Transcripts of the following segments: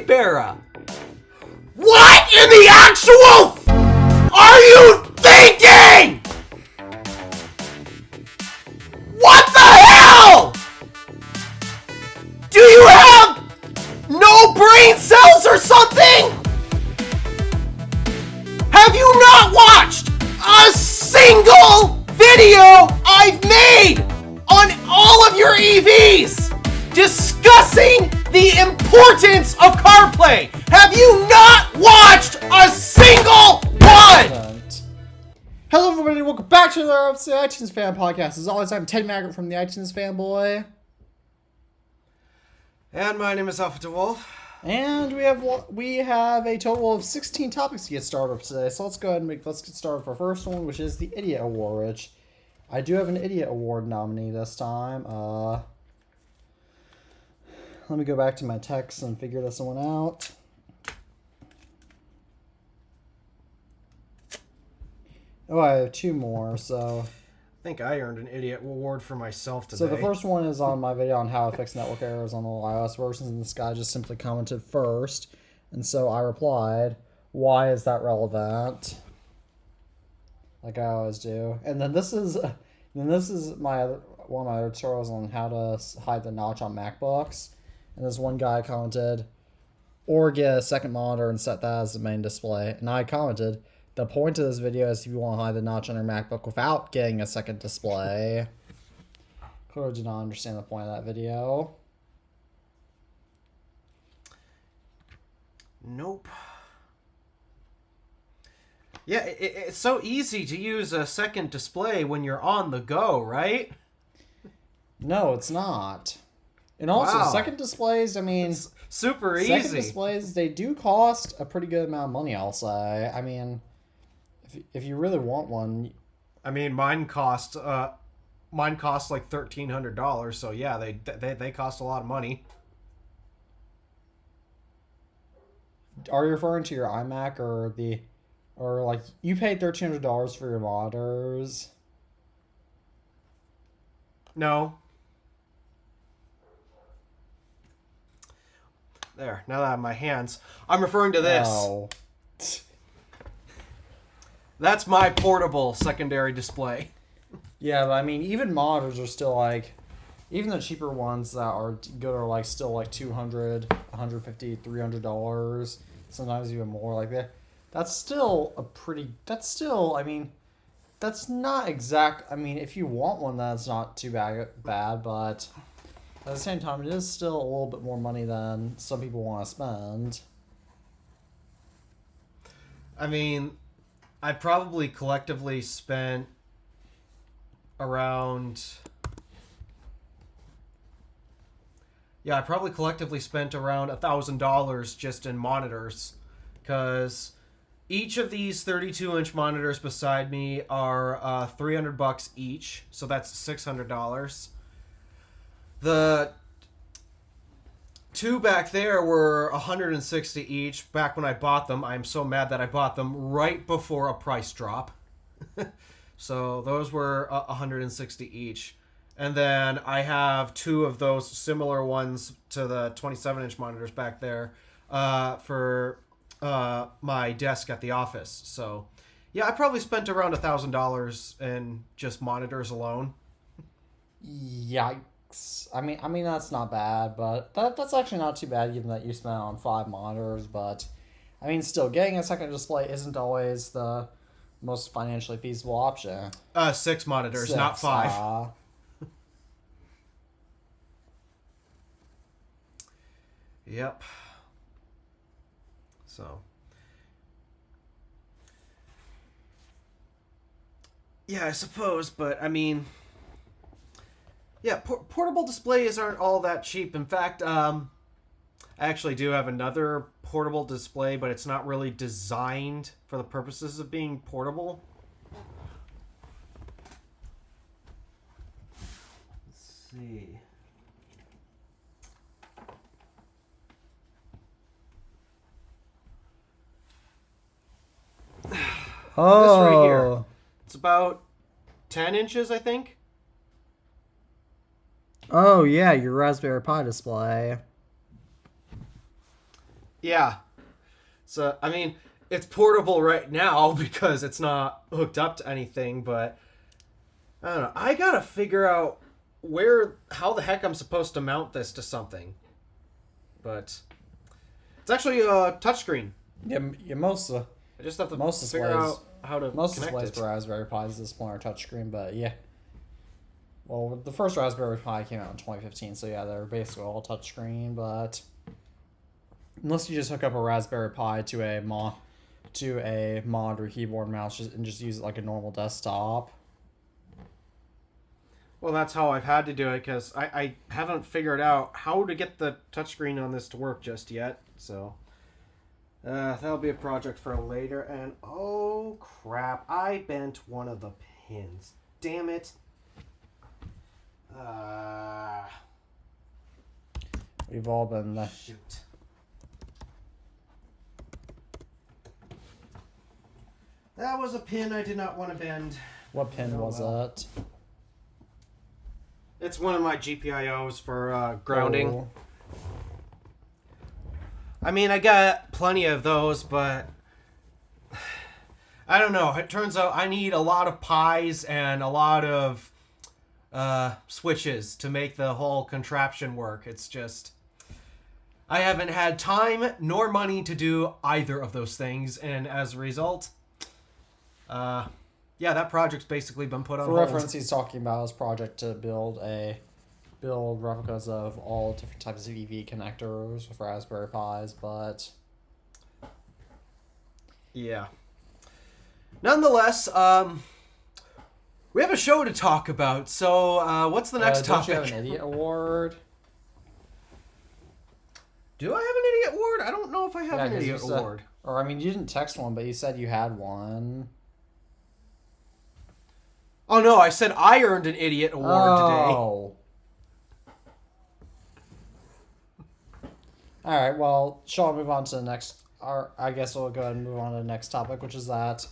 capybara. What in the actual are you thinking? What the hell? Do you have no brain cells or something? Have you not watched a single video I've made on all of your EVs discussing the importance of CarPlay? Have you not watched a single one? Hello everybody, welcome back to another episode of the iTunes Fan Podcast. As always, I'm Ted Maggart from the iTunes Fanboy. And my name is Alpha DeWolf. And we have a total of 16 topics to get started with today. So let's go ahead and let's get started with our first one, which is the Idiot Award, which I do have an Idiot Award nominee this time. Let me go back to my text and figure this one out. Oh, I have two more, so... I think I earned an Idiot Award for myself today. So the first one is on my video on how to fix network errors on all iOS versions, and this guy just simply commented first. And so I replied, why is that relevant? Like I always do. And then this is my one of my other tutorials on how to hide the notch on MacBooks. And this one guy commented, or get a second monitor and set that as the main display. And I commented, the point of this video is if you want to hide the notch on your MacBook without getting a second display. Clearly did not understand the point of that video. Nope. Yeah, it's so easy to use a second display when you're on the go, right? No, it's not. And also, Wow. second displays, I mean... It's super easy. Second displays, they do cost a pretty good amount of money, I'll say. I mean, if you really want one... I mean, mine cost like $1,300, so yeah, they cost a lot of money. Are you referring to your iMac or like, you paid $1,300 for your monitors? No. There, now that I have my hands, I'm referring to this. No. That's my portable secondary display. Yeah, but I mean, even monitors are still like, even the cheaper ones that are good are like still like $200, $150, $300, sometimes even more like that. That's still I mean, that's not exact. I mean, if you want one, that's not too bad, but at the same time, it is still a little bit more money than some people want to spend. I mean, I probably collectively spent around... Yeah, I probably collectively spent around $1,000 just in monitors, because each of these 32-inch monitors beside me are $300 each, so that's $600. The two back there were $160 each back when I bought them. I'm so mad that I bought them right before a price drop. So those were $160 each. And then I have two of those similar ones to the 27-inch monitors back there for my desk at the office. So yeah, I probably spent around $1,000 in just monitors alone. Yikes. I mean that's not bad, but that's actually not too bad given that you spent on 5 monitors, but I mean still, getting a second display isn't always the most financially feasible option. 6 monitors, not 5. Yep. So yeah, I suppose, but I mean, yeah, portable displays aren't all that cheap. In fact, I actually do have another portable display, but it's not really designed for the purposes of being portable. Let's see. Oh. This right here. It's about 10 inches, I think. Oh, yeah, your Raspberry Pi display. Yeah. So, I mean, it's portable right now because it's not hooked up to anything, but I don't know. I gotta figure out how the heck I'm supposed to mount this to something. But it's actually a touchscreen. Yeah, most I just have to most figure displays out how to most connect displays it. for Raspberry Pis at this point are touchscreen, but yeah. Well, the first Raspberry Pi came out in 2015, so yeah, they're basically all touchscreen, but unless you just hook up a Raspberry Pi to a monitor, keyboard, mouse, and just use it like a normal desktop. Well, that's how I've had to do it because I haven't figured out how to get the touchscreen on this to work just yet. So that'll be a project for later. And oh crap, I bent one of the pins. Damn it. We've all been Shoot. That was a pin I did not want to bend. What pin was it? It's one of my GPIOs for grounding. Oh. I mean, I got plenty of those, but I don't know. It turns out I need a lot of pies and a lot of switches to make the whole contraption work. It's just I haven't had time nor money to do either of those things, and as a result, yeah, that project's basically been put on For hold. reference, he's talking about his project to build replicas of all different types of EV connectors with Raspberry Pis, but Yeah. Nonetheless, we have a show to talk about. So, what's the next don't topic? you have an idiot award? Do I have an idiot award? I don't know if I have an 'cause you idiot said- award. Or I mean, you didn't text one, but you said you had one. Oh no, I said I earned an idiot award today. Oh. All right. Well, shall we move on to the next? Or I guess we'll go ahead and move on to the next topic, which is that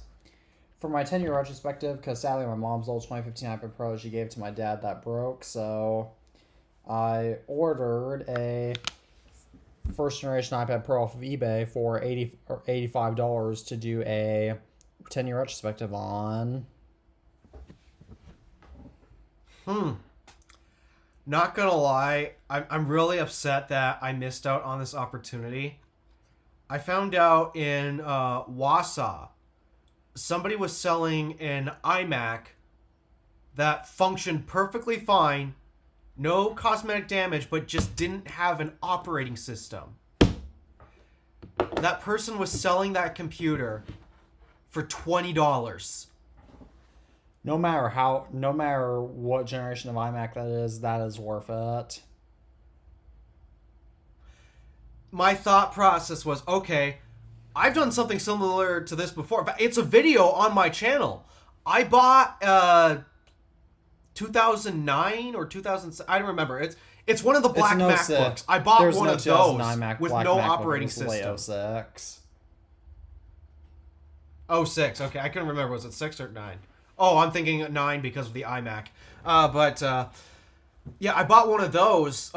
for my 10-year retrospective, because sadly my mom's old 2015 iPad Pro she gave to my dad that broke, so I ordered a first generation iPad Pro off of eBay for $85 to do a 10-year retrospective on. Not gonna lie, I'm really upset that I missed out on this opportunity. I found out in Wausau, somebody was selling an iMac that functioned perfectly fine, no cosmetic damage, but just didn't have an operating system. That person was selling that computer for $20. No matter what generation of iMac that is worth it. My thought process was, okay, I've done something similar to this before. But it's a video on my channel. I bought 2009 or 2000. I don't remember. It's one of the black MacBooks. I bought one of those with no operating system. 06. 06. Okay, I couldn't remember. Was it 6 or 9? Oh, I'm thinking 9 because of the iMac. Yeah, I bought one of those,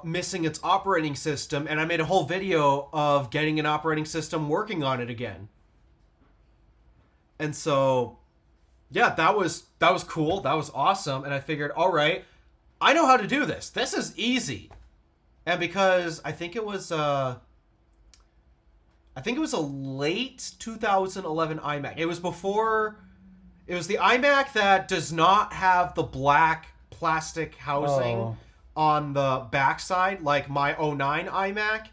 missing its operating system, and I made a whole video of getting an operating system working on it again. And so, yeah, that was cool. That was awesome. And I figured, all right, I know how to do this. This is easy. And because I think it was a late 2011 iMac. It was the iMac that does not have the black plastic housing on the backside like my 09 iMac,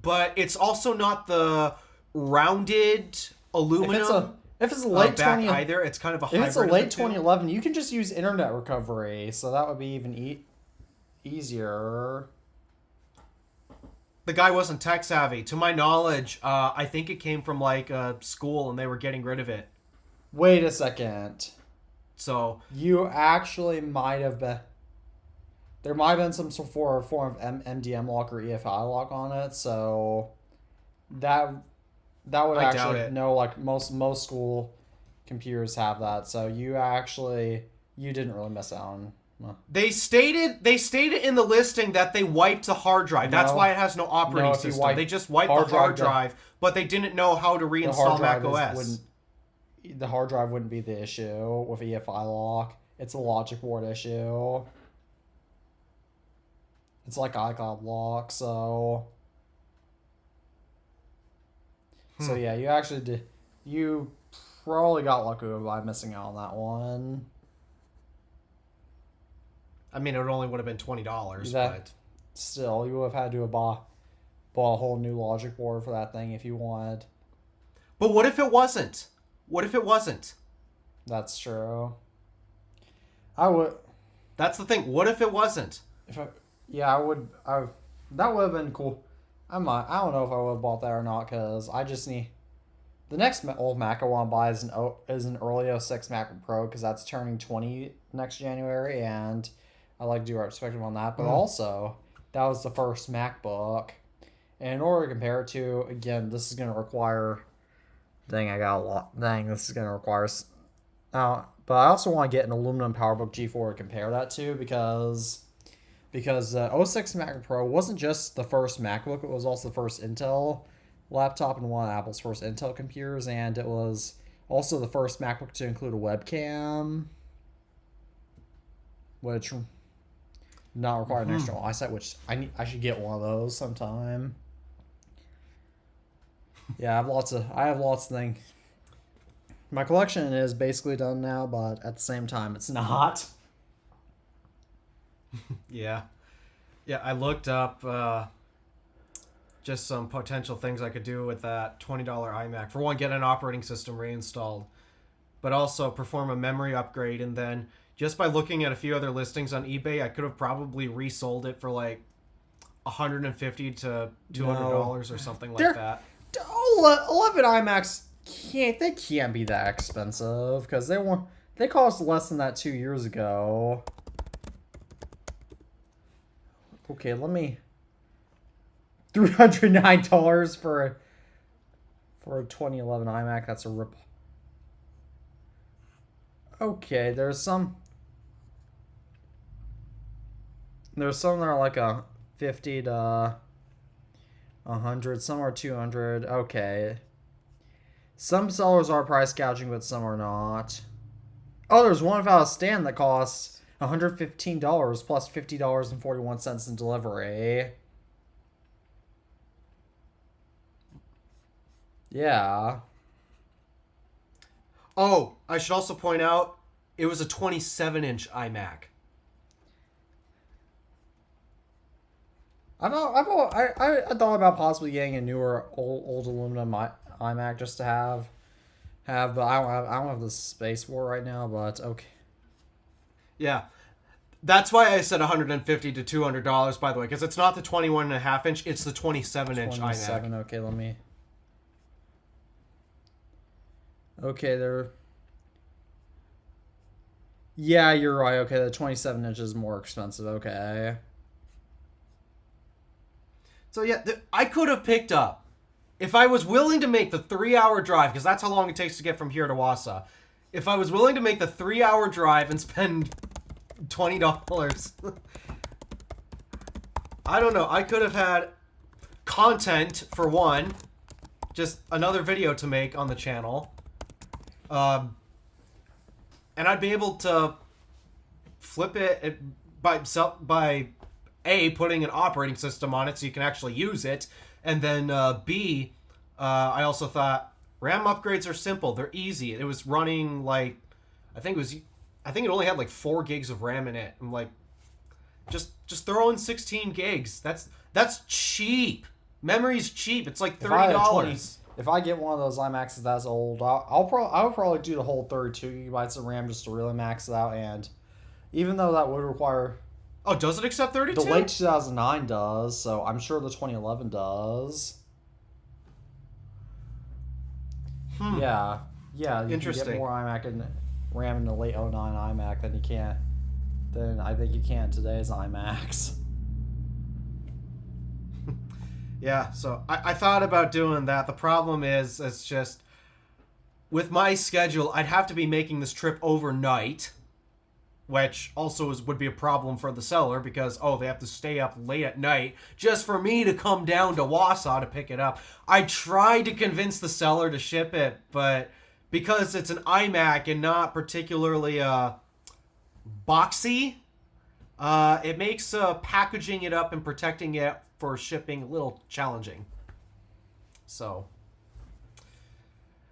but it's also not the rounded aluminum. If it's a late back 20 either. It's kind of a hybrid. If it's a late 2011, you can just use internet recovery, so that would be even easier. The guy wasn't tech savvy. To my knowledge, I think it came from like a school and they were getting rid of it. Wait a second. So you actually might have been. There might have been some form of MDM lock or EFI lock on it, so that would I doubt actually it. no, like most school computers have that. So you didn't really miss out on They stated in the listing that they wiped the hard drive. That's why it has no operating system. They just wiped the hard drive, but they didn't know how to reinstall Mac OS. The hard drive wouldn't be the issue with EFI lock. It's a logic board issue. It's like iCloud lock, so... So yeah, you actually did... You probably got lucky by missing out on that one. I mean, it only would have been $20, but... Still, you would have had to have bought a whole new logic board for that thing if you wanted. But what if it wasn't? What if it wasn't? That's true. I would... That's the thing. What if it wasn't? Yeah, I would... that would have been cool. I don't know if I would have bought that or not, because I just need... The next old Mac I want to buy is an early 06 MacBook Pro, because that's turning 20 next January, and I like to do retrospective on that. But also, that was the first MacBook. And in order to compare it to, again, this is going to require... Dang, I got a lot. Dang, this is going to require... but I also want to get an aluminum PowerBook G4 to compare that to, because the 06 MacBook Pro wasn't just the first MacBook, it was also the first Intel laptop and one of Apple's first Intel computers, and it was also the first MacBook to include a webcam, which not required an external eyesight, which I should get one of those sometime. Yeah, I have lots of things. My collection is basically done now, but at the same time, it's not. Yeah, I looked up just some potential things I could do with that $20 iMac. For one, get an operating system reinstalled, but also perform a memory upgrade. And then just by looking at a few other listings on eBay, I could have probably resold it for like $150 to $200 or something like that. 11 iMacs can't be that expensive, because they cost less than that 2 years ago. Okay, let me... $309 for a 2011 iMac. That's a rip. Okay, there's some that are like a 50 to 100. Some are 200. Okay. Some sellers are price gouging, but some are not. Oh, there's one without a stand that costs $115 plus $50.41 in delivery. Yeah. Oh, I should also point out, it was a 27-inch iMac. I thought about possibly getting a newer old aluminum iMac just to have, but I don't have the space for it right now. But okay. Yeah, that's why I said $150 to $200. By the way, because it's not the 21.5-inch, it's the 27-inch iMac. Okay, let me. Okay, there. Yeah, you're right. Okay, the 27 inch is more expensive. Okay. So yeah, I could have picked up, if I was willing to make the 3-hour drive, because that's how long it takes to get from here to Wausau. If I was willing to make the 3-hour drive and spend $20, I don't know. I could have had content for one, just another video to make on the channel. And I'd be able to flip it by A, putting an operating system on it so you can actually use it, and then B, I also thought RAM upgrades are simple. They're easy. It was running like, I think it only had like 4 gigs of RAM in it. I'm like, just throw in 16 gigs. That's cheap. Memory's cheap. It's like $30. If I get one of those iMacs that's old, I would probably do the whole 32 gigabytes of RAM just to really max it out. And even though that would require... Oh, does it accept 32? The late 2009 does, so I'm sure the 2011 does. Yeah. You Interesting. can get more iMac and RAM in the late 09 iMac than I think you can in today's iMacs. Yeah, so I thought about doing that. The problem is, it's just, with my schedule, I'd have to be making this trip overnight. which also would be a problem for the seller because, they have to stay up late at night just for me to come down to Wausau to pick it up. I tried to convince the seller to ship it, but because it's an iMac and not particularly boxy, it makes packaging it up and protecting it for shipping a little challenging. So,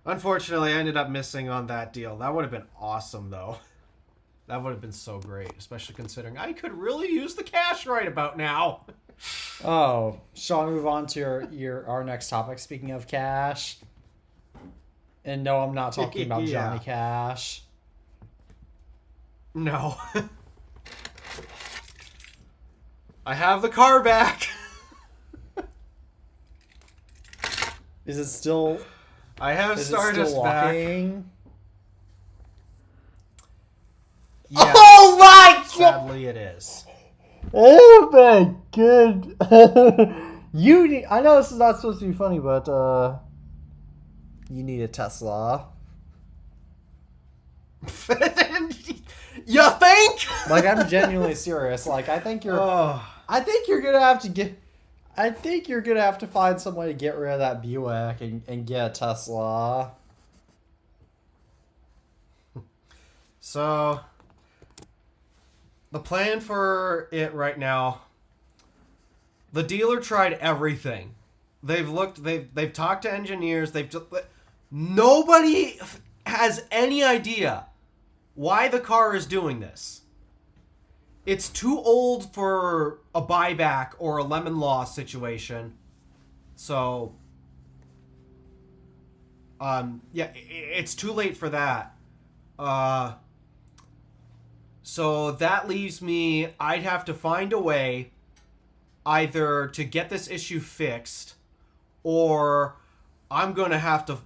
unfortunately, I ended up missing on that deal. That would have been awesome, though. That would have been so great, especially considering I could really use the cash right about now. Oh, shall we move on to our next topic? Speaking of cash, and no, I'm not talking about Johnny Cash. No. I have the car back. Is it still? I have Is Stardust it still back. walking? Yes, Oh my god! sadly it is. Oh my god! I know this is not supposed to be funny, but you need a Tesla. You think? Like, I'm genuinely serious. Like, I think you're gonna have to find some way to get rid of that Buick and get a Tesla. So, the plan for it right now, the dealer tried everything. They've talked to engineers. Nobody has any idea why the car is doing this. It's too old for a buyback or a lemon law situation. So, it's too late for that. So that leaves me, I'd have to find a way either to get this issue fixed, or I'm going to have to...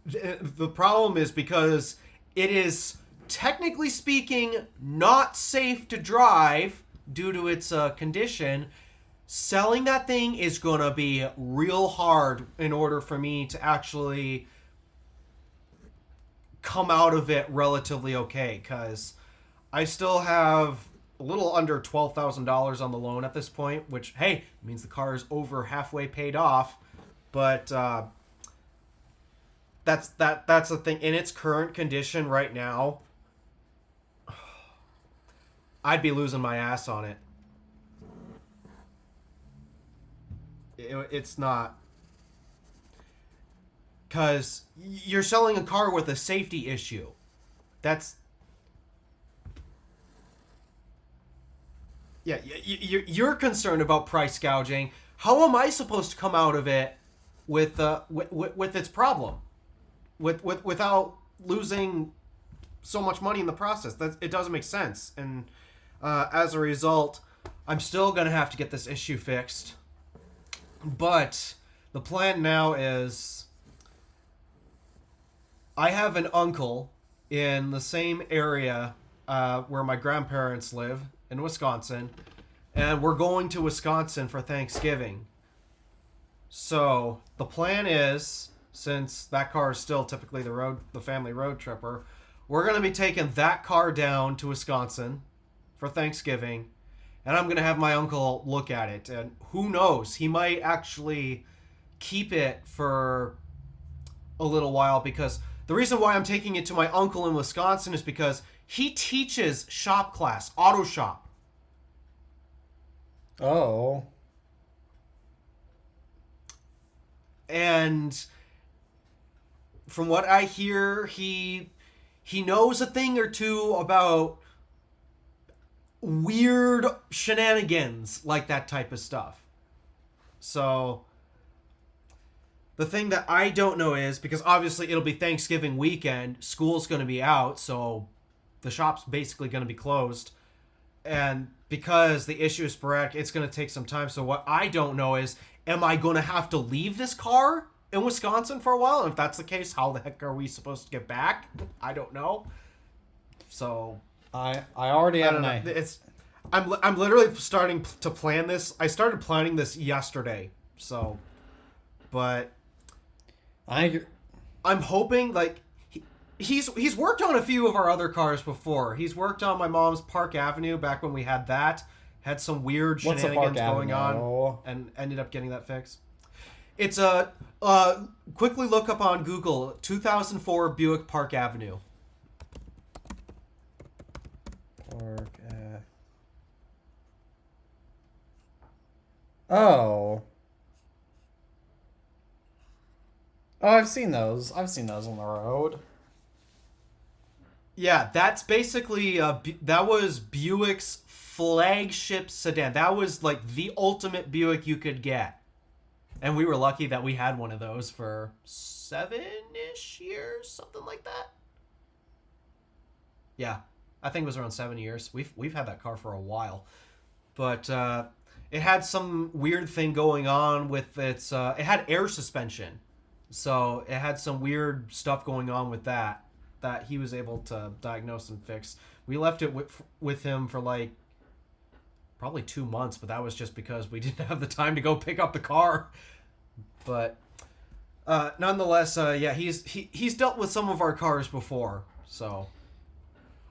The problem is because it is, technically speaking, not safe to drive due to its condition. Selling that thing is going to be real hard in order for me to actually come out of it relatively okay, because I still have a little under $12,000 on the loan at this point, which, hey, means the car is over halfway paid off. But that's the thing. In its current condition right now, I'd be losing my ass on it. It's not. Because you're selling a car with a safety issue. That's... Yeah, you're concerned about price gouging. How am I supposed to come out of it with its problem, without losing so much money in the process? It doesn't make sense. And as a result, I'm still gonna have to get this issue fixed. But the plan now is, I have an uncle in the same area where my grandparents live, in Wisconsin, and we're going to Wisconsin for Thanksgiving. So the plan is, since that car is still typically the family road tripper, we're going to be taking that car down to Wisconsin for Thanksgiving, and I'm going to have my uncle look at it. And who knows, he might actually keep it for a little while, because the reason why I'm taking it to my uncle in Wisconsin is because he teaches shop class, auto shop. Oh. And from what I hear, he knows a thing or two about weird shenanigans like that type of stuff. So the thing that I don't know is, because obviously it'll be Thanksgiving weekend, school's going to be out, so the shop's basically going to be closed. And because the issue is sporadic, it's going to take some time. So what I don't know is, am I going to have to leave this car in Wisconsin for a while? And if that's the case, how the heck are we supposed to get back? I don't know. So I already have an idea. I'm literally starting to plan this. I started planning this yesterday. So, but I'm hoping, like, He's worked on a few of our other cars before. He's worked on my mom's Park Avenue back when we had that. Had some weird shenanigans going on, and ended up getting that fixed. It's a quickly look up on Google 2004 Buick Park Avenue. Park. Oh. Oh, I've seen those. I've seen those on the road. Yeah, that's basically that was Buick's flagship sedan. That was like the ultimate Buick you could get. And we were lucky that we had one of those for 7-ish years, something like that. Yeah, I think it was around 7 years. We've had that car for a while. But it had some weird thing going on with its... it had air suspension. So it had some weird stuff going on with that he was able to diagnose and fix. We left it with him for like probably 2 months, but that was just because we didn't have the time to go pick up the car. But nonetheless, yeah, he's dealt with some of our cars before, so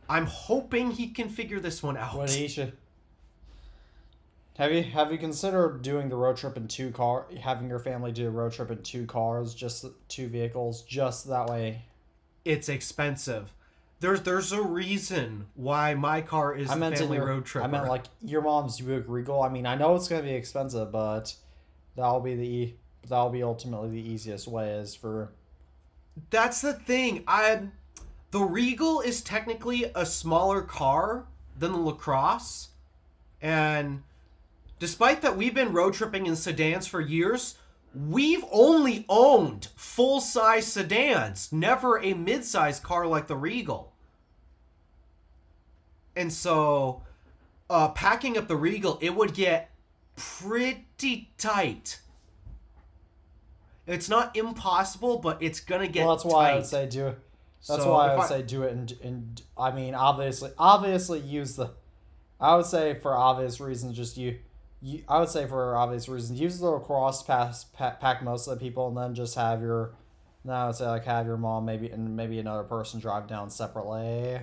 I'm hoping he can figure this one out. What he should... Have you considered doing the road trip in having your family do a road trip in 2 cars, just 2 vehicles, just that way? It's expensive. There's a reason why my car is the family road trip. I meant like your mom's Buick Regal. I mean, I know it's going to be expensive, but that'll be ultimately the easiest way is for... That's the thing. The Regal is technically a smaller car than the Lacrosse, and despite that we've been road tripping in sedans for years, we've only owned full-size sedans, never a mid-size car like the Regal. And so, packing up the Regal, it would get pretty tight. It's not impossible, but it's gonna get tight. Well, that's why I would say do it. That's why I would say do it, and I mean, obviously use the... I would say for obvious reasons, I would say for obvious reasons, use the Lacrosse pack most of the people, and then just have your... Then I would say like have your mom maybe another person drive down separately.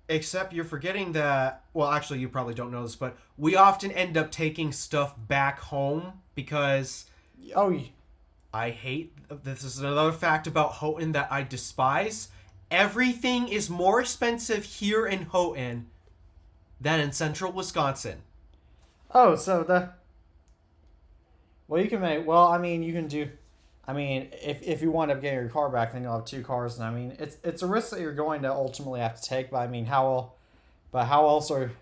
Except you're forgetting that... Well, actually, you probably don't know this, but we often end up taking stuff back home because... Oh, I hate... This is another fact about Houghton that I despise. Everything is more expensive here in Houghton than in central Wisconsin. Oh, so the... Well, you can make... Well, I mean, you can do... I mean, if you wind up getting your car back, then you'll have 2 cars, and I mean, it's a risk that you're going to ultimately have to take. But I mean, how else are...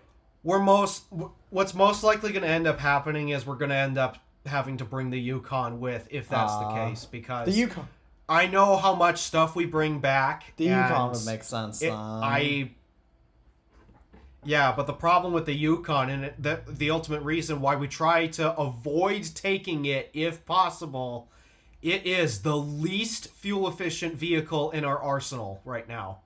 What's most likely going to end up happening is we're going to end up having to bring the Yukon with, if that's the case, because the Yukon... I know how much stuff we bring back. The Yukon would make sense. Yeah, but the problem with the Yukon, and the ultimate reason why we try to avoid taking it, if possible, it is the least fuel-efficient vehicle in our arsenal right now.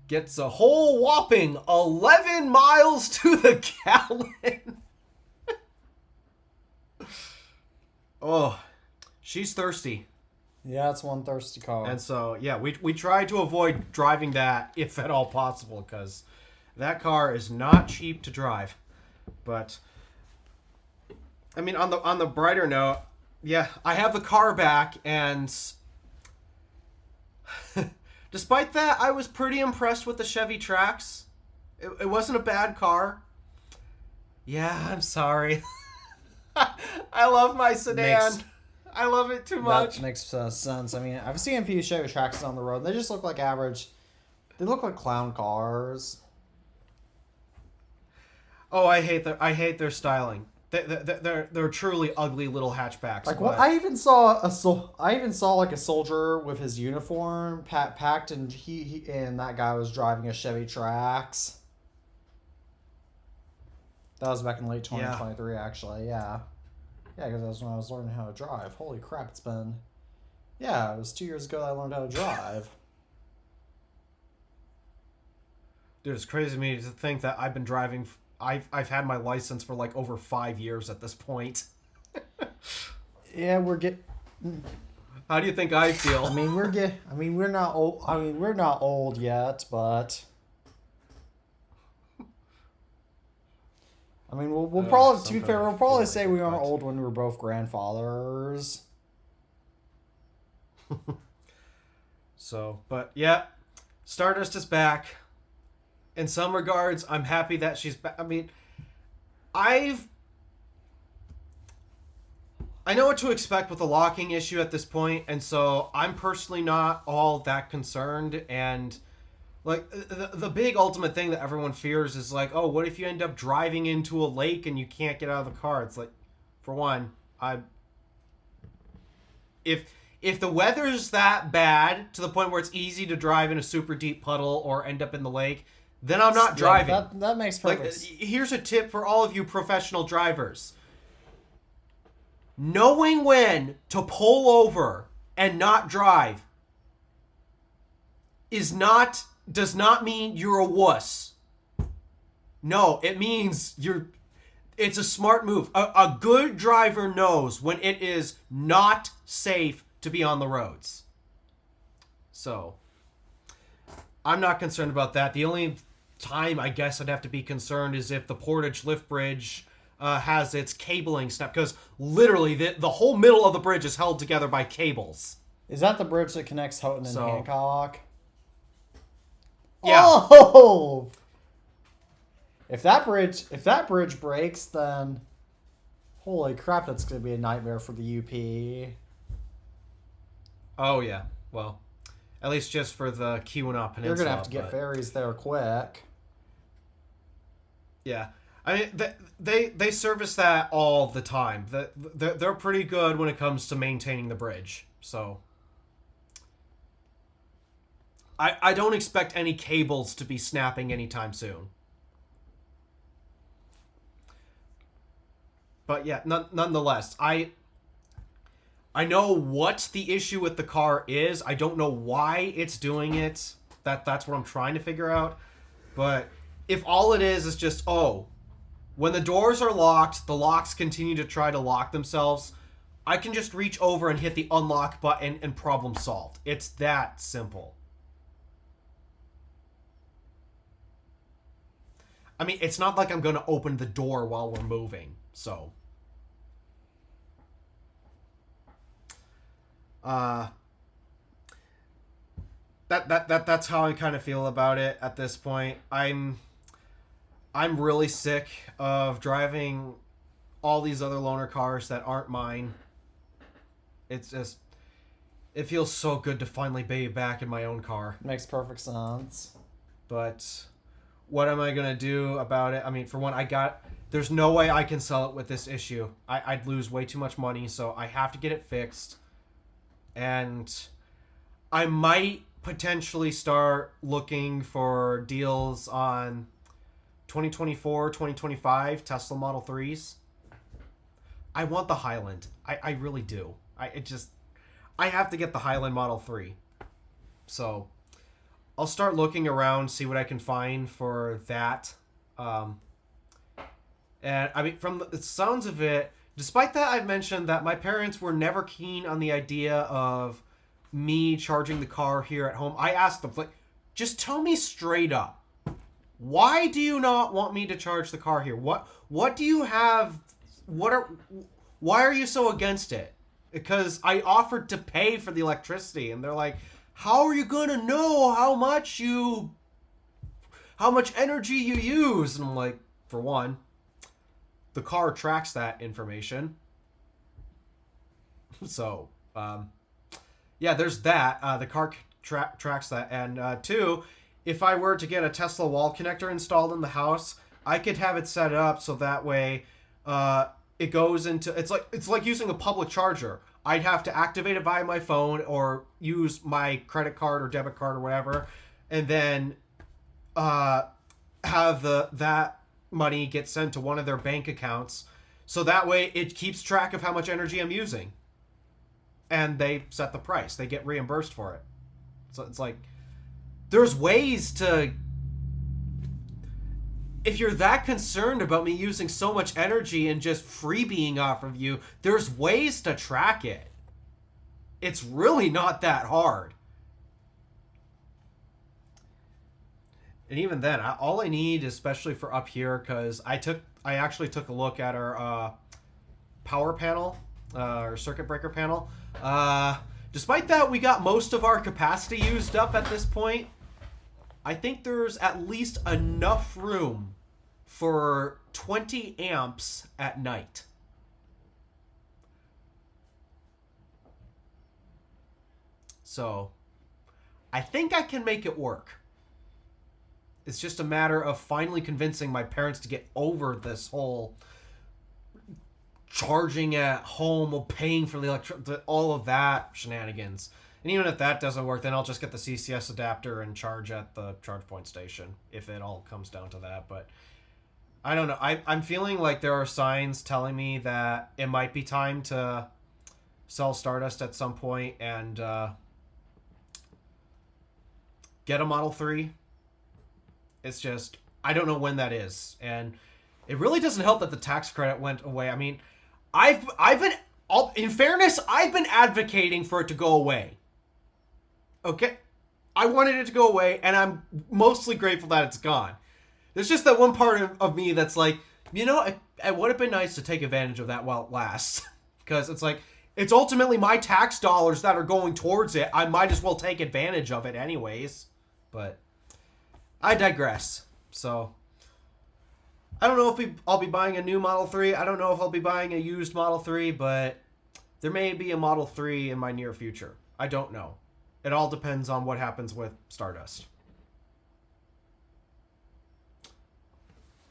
Gets a whole whopping 11 miles to the gallon. Oh, she's thirsty. Yeah, it's one thirsty car. And so, yeah, we try to avoid driving that if at all possible, because that car is not cheap to drive. But I mean, on the brighter note, yeah, I have the car back, and despite that, I was pretty impressed with the Chevy Trax. It wasn't a bad car. Yeah, I'm sorry. I love my sedan. I love it too much. That makes sense. I mean, I've seen a few Chevy Traxxas on the road. They just look like average. They look like clown cars. Oh, I hate their styling. They're truly ugly little hatchbacks. Like what? I even saw like a soldier with his uniform packed, and he and that guy was driving a Chevy Trax. That was back in late 2023, actually. Yeah, because that was when I was learning how to drive. Holy crap! It was 2 years ago that I learned how to drive. Dude, it's crazy to me to think that I've been driving. I've had my license for like over 5 years at this point. Yeah, How do you think I feel? I mean, we're not old. I mean, we're not old yet, but I mean, we'll probably, to be fair, we'll probably say we aren't old when we were both grandfathers. So, but yeah, Stardust is back. In some regards, I'm happy that she's back. I mean, I know what to expect with the locking issue at this point, and so I'm personally not all that concerned. And like the big ultimate thing that everyone fears is like, oh, what if you end up driving into a lake and you can't get out of the car? It's like, for one, if the weather's that bad to the point where it's easy to drive in a super deep puddle or end up in the lake, then I'm not driving. That makes perfect sense. Here's a tip for all of you professional drivers. Knowing when to pull over and not drive does not mean you're a wuss. No, it means it's a smart move. A good driver knows when it is not safe to be on the roads. So, I'm not concerned about that. The only time I guess I'd have to be concerned is if the Portage Lift Bridge has its cabling snapped, because literally the whole middle of the bridge is held together by cables. Is that the bridge that connects Houghton and Hancock? Yeah. Oh! If that bridge breaks, then holy crap, that's going to be a nightmare for the UP. Oh yeah, well, at least just for the Keweenaw Peninsula. You're going to have to get ferries there quick. Yeah. I mean, they service that all the time. They're pretty good when it comes to maintaining the bridge. So I don't expect any cables to be snapping anytime soon. But yeah, nonetheless, I know what the issue with the car is. I don't know why it's doing it. That's what I'm trying to figure out. But if all it is just, oh, when the doors are locked, the locks continue to try to lock themselves, I can just reach over and hit the unlock button and problem solved. It's that simple. I mean, it's not like I'm going to open the door while we're moving, so. That's how I kind of feel about it at this point. I'm really sick of driving all these other loaner cars that aren't mine. It's just, it feels so good to finally be back in my own car. Makes perfect sense. But what am I going to do about it? I mean, for one, there's no way I can sell it with this issue. I'd lose way too much money, so I have to get it fixed. And I might potentially start looking for deals on 2024, 2025 Tesla Model 3s. I want the Highland. I really do. I have to get the Highland Model 3. So I'll start looking around, see what I can find for that. And I mean, from the sounds of it, despite that, I've mentioned that my parents were never keen on the idea of me charging the car here at home. I asked them, like, just tell me straight up, why do you not want me to charge the car here? What do you have? Why are you so against it? Because I offered to pay for the electricity, and they're like, how are you gonna know how much energy you use? And I'm like, for one, the car tracks that information. So, yeah, there's that. The car tracks that. And two, if I were to get a Tesla wall connector installed in the house, I could have it set up so that way it goes into... It's like using a public charger. I'd have to activate it via my phone or use my credit card or debit card or whatever, and then have that money get sent to one of their bank accounts, so that way it keeps track of how much energy I'm using, and they set the price. They get reimbursed for it. So it's like, there's ways to if you're that concerned about me using so much energy and just freebieing off of you, there's ways to track it. It's really not that hard. And even then, all I need, especially for up here, because I actually took a look at our power panel, our circuit breaker panel. Despite that, we got most of our capacity used up at this point. I think there's at least enough room for 20 amps at night. So, I think I can make it work. It's just a matter of finally convincing my parents to get over this whole charging at home or paying for the all of that shenanigans. And even if that doesn't work, then I'll just get the CCS adapter and charge at the charge point station, if it all comes down to that. But I don't know. I'm feeling like there are signs telling me that it might be time to sell Stardust at some point and get a Model 3. It's just, I don't know when that is. And it really doesn't help that the tax credit went away. I mean, I've been, in fairness, I've been advocating for it to go away. Okay? I wanted it to go away, and I'm mostly grateful that it's gone. There's just that one part of me that's like, you know, it would have been nice to take advantage of that while it lasts. Because it's like, it's ultimately my tax dollars that are going towards it. I might as well take advantage of it anyways. But I digress. So, I don't know if I'll be buying a new Model 3. I don't know if I'll be buying a used Model 3, but there may be a Model 3 in my near future. I don't know. It all depends on what happens with Stardust.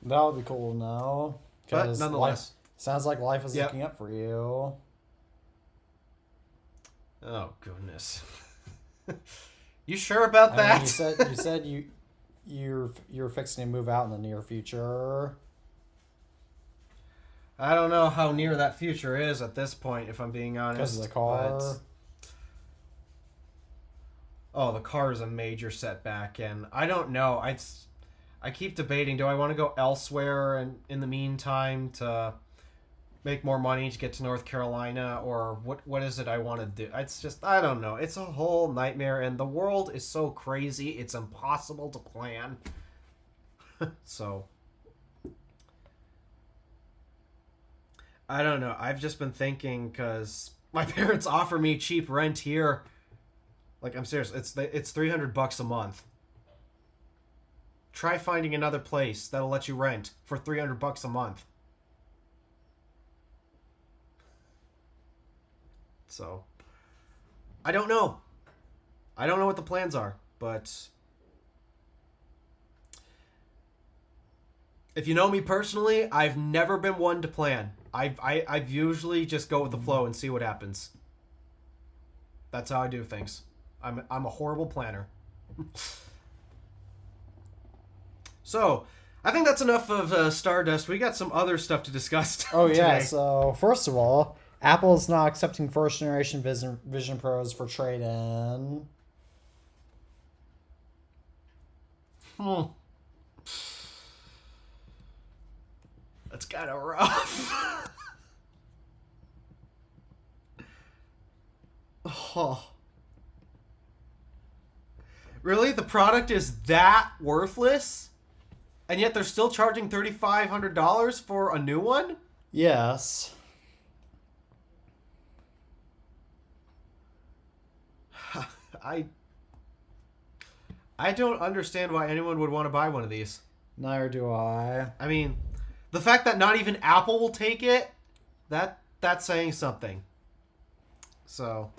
That would be cool to know. But nonetheless. Sounds like life is looking up for you. Oh, goodness. You sure about that? You said you're fixing to move out in the near future. I don't know how near that future is at this point, if I'm being honest. Because of the car. Oh, the car is a major setback, and I don't know. I keep debating, do I want to go elsewhere and in the meantime to make more money to get to North Carolina, or what is it I want to do? It's just, I don't know. It's a whole nightmare, and the world is so crazy, it's impossible to plan. So, I don't know. I've just been thinking, because my parents offer me cheap rent here. Like, I'm serious. It's $300 a month. Try finding another place that'll let you rent for $300 a month. So, I don't know. I don't know what the plans are, but if you know me personally, I've never been one to plan. I've usually just go with the flow and see what happens. That's how I do things. I'm a horrible planner. So, I think that's enough of Stardust. We got some other stuff to discuss Oh, yeah. today. So, first of all, Apple is not accepting first-generation Vision Pros for trade-in. That's kind of rough. Oh. Really? The product is that worthless? And yet they're still charging $3,500 for a new one? Yes. I don't understand why anyone would want to buy one of these. Neither do I. I mean, the fact that not even Apple will take it, that's saying something. So,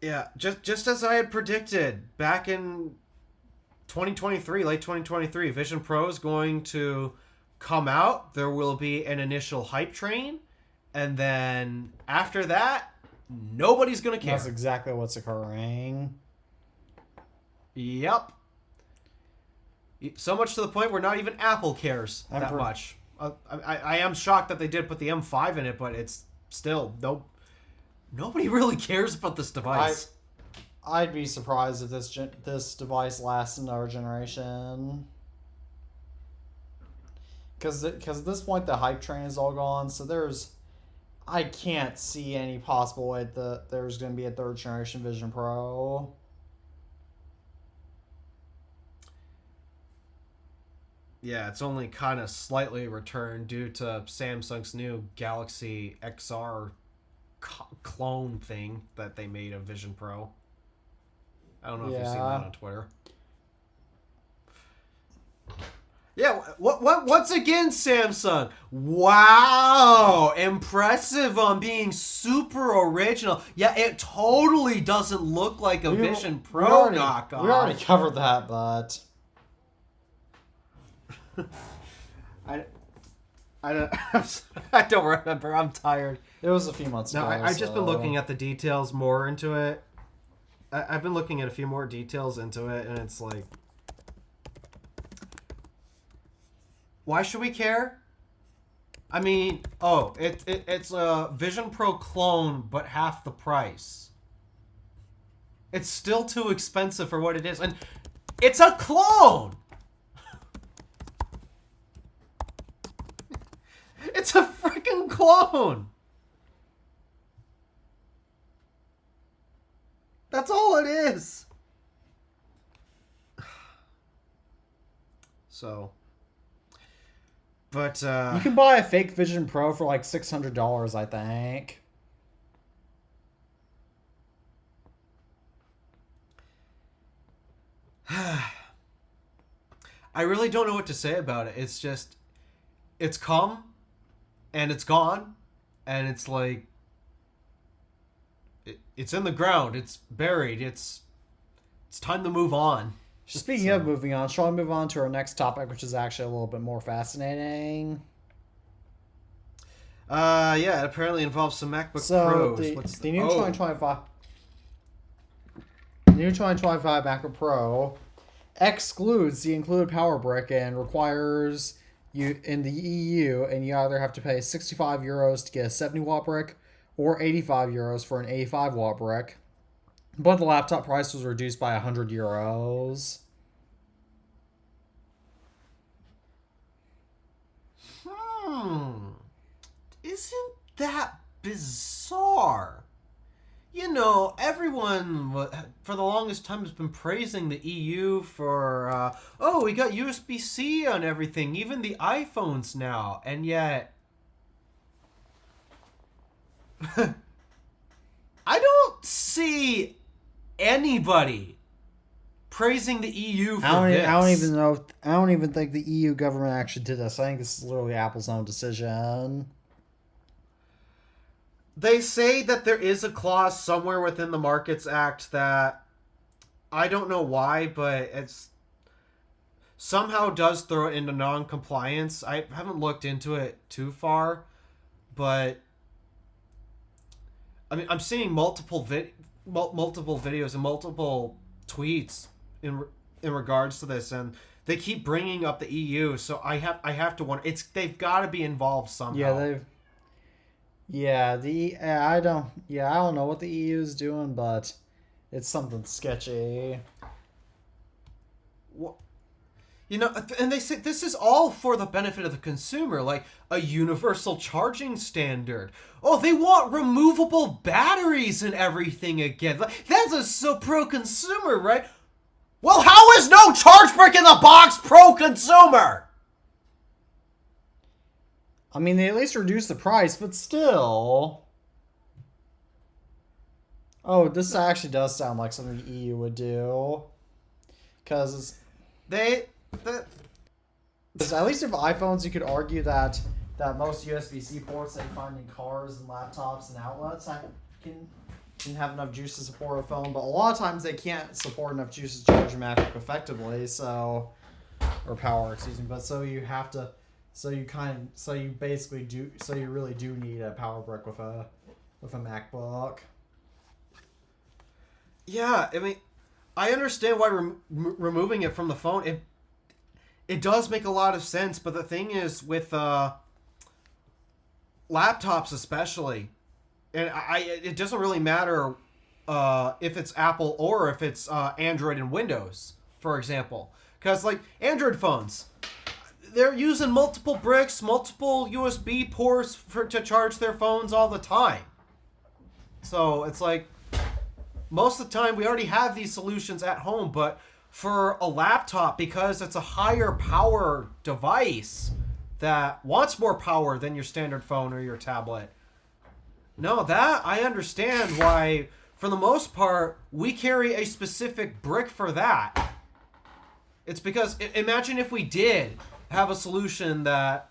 yeah, just as I had predicted back in 2023, late 2023, Vision Pro is going to come out. There will be an initial hype train, and then after that, nobody's going to care. That's exactly what's occurring. Yep. So much to the point where not even Apple cares that much. I am shocked that they did put the M5 in it, but it's still nobody really cares about this device. I'd be surprised if this device lasts another generation. because at this point the hype train is all gone. So I can't see any possible way that there's going to be a third generation Vision Pro. Yeah, it's only kind of slightly returned due to Samsung's new Galaxy XR clone thing that they made of Vision Pro. I don't know if you've seen that on Twitter. Yeah, once again, Samsung. Wow, impressive on being super original. Yeah, it totally doesn't look like a Vision Pro knockoff. We already covered that, but I don't remember. I'm tired. It was a few months ago. I've just been looking at the details more into it. I've been looking at a few more details into it, and it's like, why should we care? I mean, it's a Vision Pro clone, but half the price. It's still too expensive for what it is, and it's a clone. It's a freaking clone. That's all it is. So, but you can buy a fake Vision Pro for like $600, I think. I really don't know what to say about it. It's just, it's come, and it's gone, and it's like, it's in the ground. It's buried. It's time to move on. Speaking of moving on, shall we move on to our next topic, which is actually a little bit more fascinating? Yeah, it apparently involves some MacBook Pros. The new 2025 MacBook Pro excludes the included power brick and requires you in the EU, and you either have to pay €65 to get a 70 watt brick or €85 for an 85 watt brick. But the laptop price was reduced by €100. Isn't that bizarre? You know, everyone for the longest time has been praising the EU for, we got USB-C on everything, even the iPhones now, and yet I don't see anybody praising the EU for this. I don't even think the EU government actually did this. I think this is literally Apple's own decision. They say that there is a clause somewhere within the Markets Act that I don't know why, but it's somehow does throw it into non-compliance. I haven't looked into it too far, but I mean, I'm seeing multiple videos and multiple tweets in regards to this, and they keep bringing up the EU. So I have to wonder. They've got to be involved somehow. I don't know what the EU is doing, but it's something sketchy. Well, you know, and they say this is all for the benefit of the consumer, like a universal charging standard. Oh, they want removable batteries and everything again. That's so pro-consumer, right? Well, how is no charge brick in the box pro-consumer? I mean, they at least reduced the price, but still. Oh, this actually does sound like something the EU would do. Because at least if iPhones, you could argue that most USB-C ports they find in cars and laptops and outlets can have enough juice to support a phone, but a lot of times they can't support enough juice to charge a MacBook effectively, or power, but so you have to. So you really do need a power brick with a MacBook. Yeah, I mean, I understand why removing it from the phone. It does make a lot of sense, but the thing is with laptops especially, and it doesn't really matter if it's Apple or if it's Android and Windows, for example, because like Android phones. they're using multiple bricks, multiple USB ports to charge their phones all the time. So it's like, most of the time we already have these solutions at home, but for a laptop, because it's a higher power device that wants more power than your standard phone or your tablet. No, that I understand why, for the most part, we carry a specific brick for that. It's because, imagine if we did have a solution that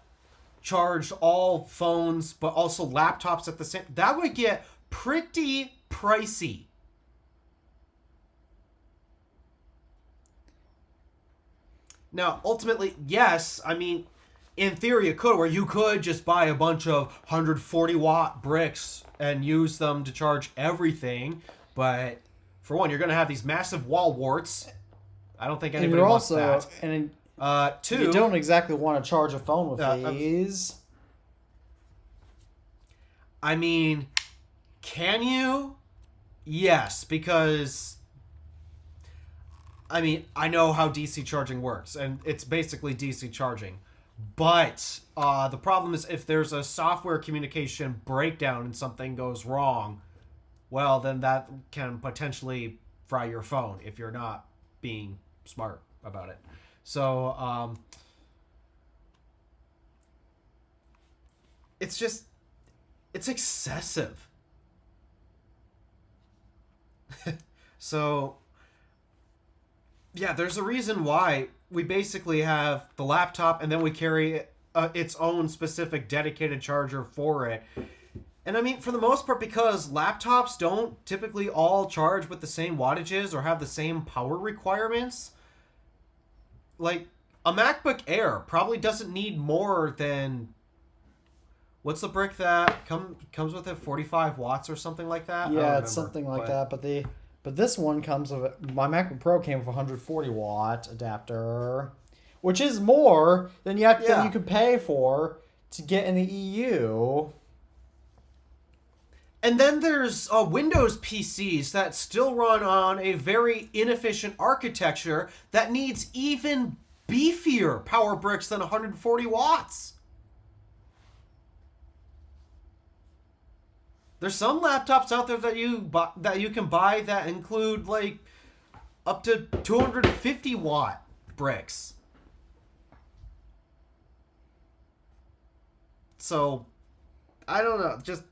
charged all phones, but also laptops at the same, that would get pretty pricey. Now, ultimately, yes, I mean, in theory it could, where you could just buy a bunch of 140 watt bricks and use them to charge everything, but for one, you're going to have these massive wall warts. I don't think anybody wants that. And two, you don't exactly want to charge a phone with these. I mean, can you? Yes, because I mean, I know how DC charging works, and it's basically DC charging. But the problem is, if there's a software communication breakdown and something goes wrong, well, then that can potentially fry your phone if you're not being smart about it. So it's excessive. So yeah, there's a reason why we basically have the laptop and then we carry its own specific dedicated charger for it. And I mean, for the most part, because laptops don't typically all charge with the same wattages or have the same power requirements, like a MacBook Air probably doesn't need more than, what's the brick that comes with it, 45 watts or something like that? Yeah, it's something like that, but this one comes with, my MacBook Pro came with a 140 watt adapter, which is more than than you could pay for to get in the EU. And then there's Windows PCs that still run on a very inefficient architecture that needs even beefier power bricks than 140 watts. There's some laptops out there that you can buy that include like up to 250 watt bricks. So, I don't know, just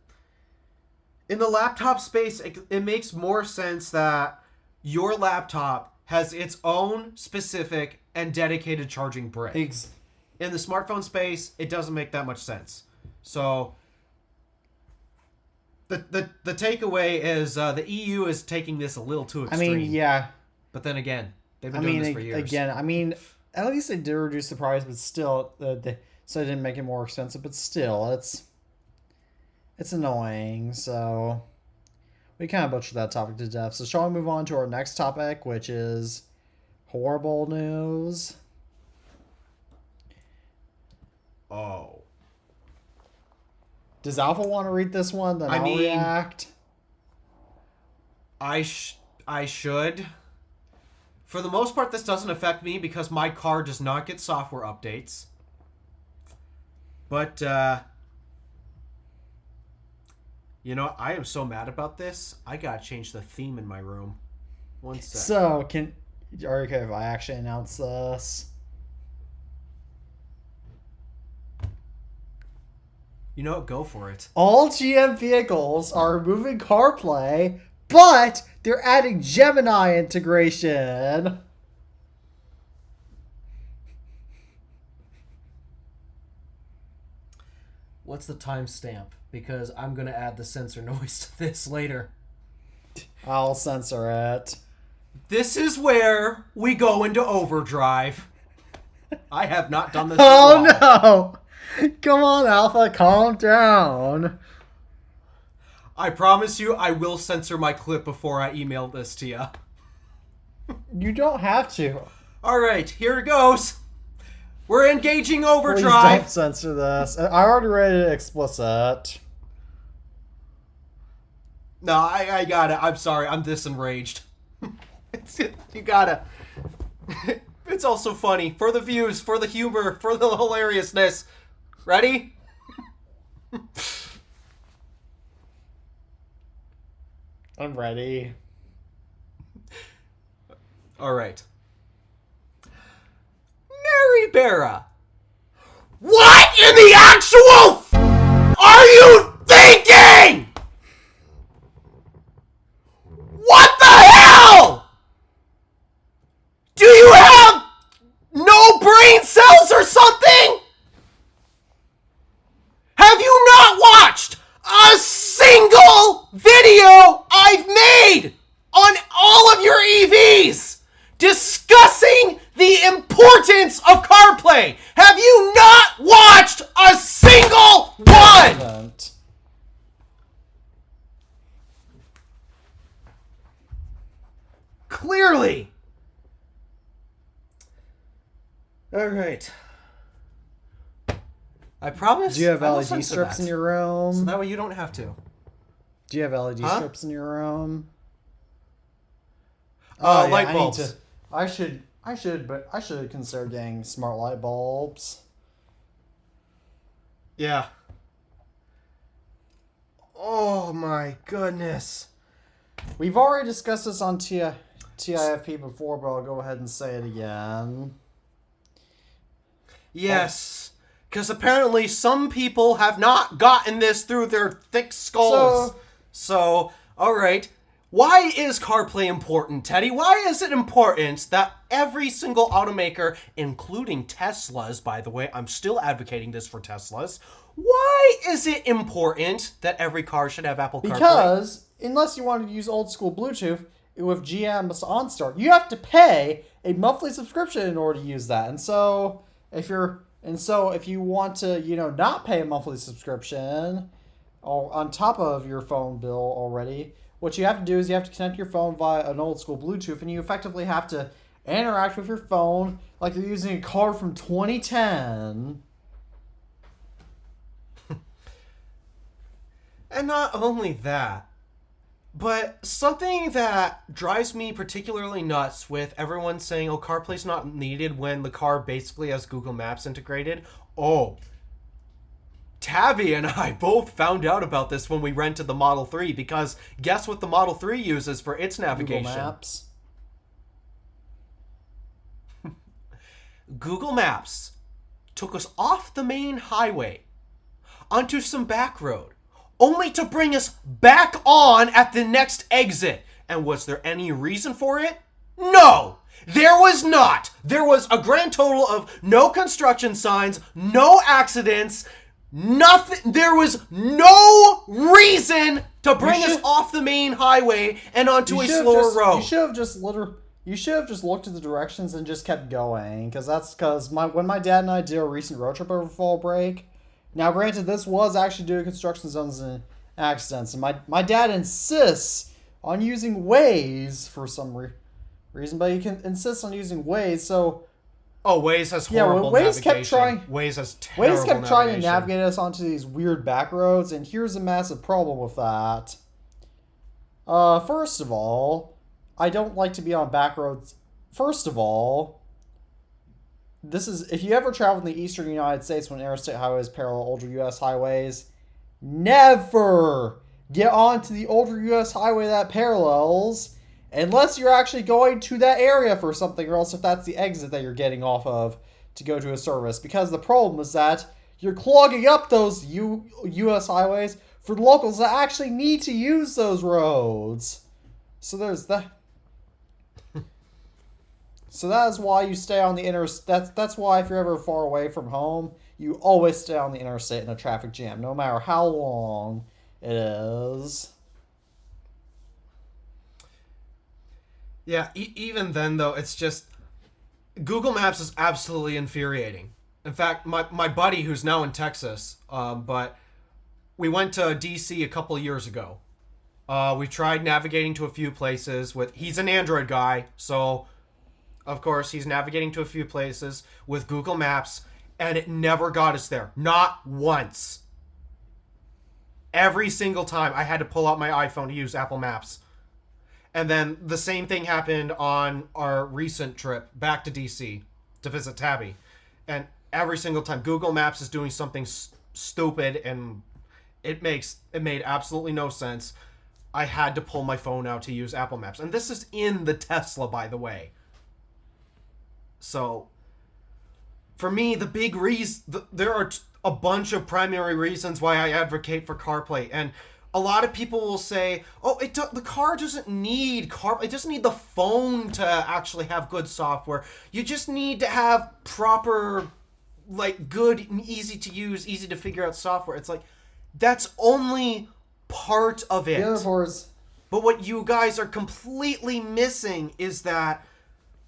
in the laptop space, it makes more sense that your laptop has its own specific and dedicated charging brick. In the smartphone space, it doesn't make that much sense. So the takeaway is the EU is taking this a little too extreme. I mean, yeah. But then again, they've been doing this for years. Again, I mean, at least they did reduce the price, but still, so they didn't make it more expensive. But still, it's annoying. So we kind of butchered that topic to death. So shall we move on to our next topic, which is horrible news? Oh. Does Alpha want to read this one? Then I'll react. I should. For the most part, this doesn't affect me because my car does not get software updates. But, you know, I am so mad about this. I gotta change the theme in my room. One sec. So, are you okay if I actually announce this? You know what? Go for it. All GM vehicles are removing CarPlay, but they're adding Gemini integration. What's the timestamp? Because I'm going to add the sensor noise to this later. I'll censor it. This is where we go into overdrive. I have not done this. Oh no! Come on, Alpha, calm down. I promise you, I will censor my clip before I email this to you. You don't have to. All right, here it goes. We're engaging overdrive. Please don't censor this. I already rated it explicit. No, I got it. I'm sorry. I'm this enraged. You gotta. It's also funny. For the views, for the humor, for the hilariousness. Ready? I'm ready. All right. Mary Barra. What in the actual are you thinking? What the hell? Do you have no brain cells or something? Have you not watched a single video I've made on all of your EVs discussing the importance of CarPlay? Have you not watched a single one? Clearly. All right. I promise. Do you have I will LED censor strips that. in your room? So that way you don't have to. Do you have LED strips in your room? Light bulbs. I should consider getting smart light bulbs. Yeah. Oh my goodness. We've already discussed this on TIFP before, but I'll go ahead and say it again. Yes. Because apparently some people have not gotten this through their thick skulls. So, alright. Why is CarPlay important, Teddy? Why is it important that every single automaker, including Tesla's, by the way, I'm still advocating this for Tesla's, why is it important that every car should have Apple CarPlay? Because, unless you want to use old school Bluetooth with GM's OnStart, you have to pay a monthly subscription in order to use that. And so, if you want to, not pay a monthly subscription or on top of your phone bill already, what you have to do is you have to connect your phone via an old school Bluetooth, and you effectively have to interact with your phone like you're using a car from 2010. And not only that, but something that drives me particularly nuts with everyone saying, oh, CarPlay's not needed when the car basically has Google Maps integrated. Oh, Tavi and I both found out about this when we rented the Model 3, because guess what the Model 3 uses for its navigation? Google Maps. Google Maps took us off the main highway onto some back road, only to bring us back on at the next exit. And was there any reason for it? No! There was not! There was a grand total of no construction signs, no accidents, nothing. There was no reason to bring us off the main highway and onto a slower road. You should have just looked at the directions and just kept going, because when my dad and I did a recent road trip over fall break. Now, granted, this was actually due to construction zones and accidents, and my dad insists on using Waze for some reason, but he insists on using Waze. So, Waze has horrible navigation. Waze kept trying to navigate us onto these weird back roads, and here's a massive problem with that. First of all, I don't like to be on back roads. First of all, if you ever travel in the eastern United States when interstate highways parallel older U.S. highways, never get onto the older U.S. highway that parallels unless you're actually going to that area for something, or else if that's the exit that you're getting off of to go to a service. Because the problem is that you're clogging up those U.S. highways for the locals that actually need to use those roads. So there's that. So that is why you stay on the interstate. That's why if you're ever far away from home, you always stay on the interstate in a traffic jam, no matter how long it is. Yeah, even then, though, it's just... Google Maps is absolutely infuriating. In fact, my buddy, who's now in Texas, but we went to D.C. a couple years ago. We tried navigating to a few places with... He's an Android guy, so... Of course, he's navigating to a few places with Google Maps, and it never got us there. Not once. Every single time, I had to pull out my iPhone to use Apple Maps. And then the same thing happened on our recent trip back to DC to visit Tabby. And every single time Google Maps is doing something stupid and it made absolutely no sense, I had to pull my phone out to use Apple Maps. And this is in the Tesla, by the way. So, for me, the big reason... There are a bunch of primary reasons why I advocate for CarPlay. And a lot of people will say, oh, the car doesn't need CarPlay. It doesn't need the phone to actually have good software. You just need to have proper, like, good, easy to use, easy to figure out software. It's like, that's only part of it. The other part is... But what you guys are completely missing is that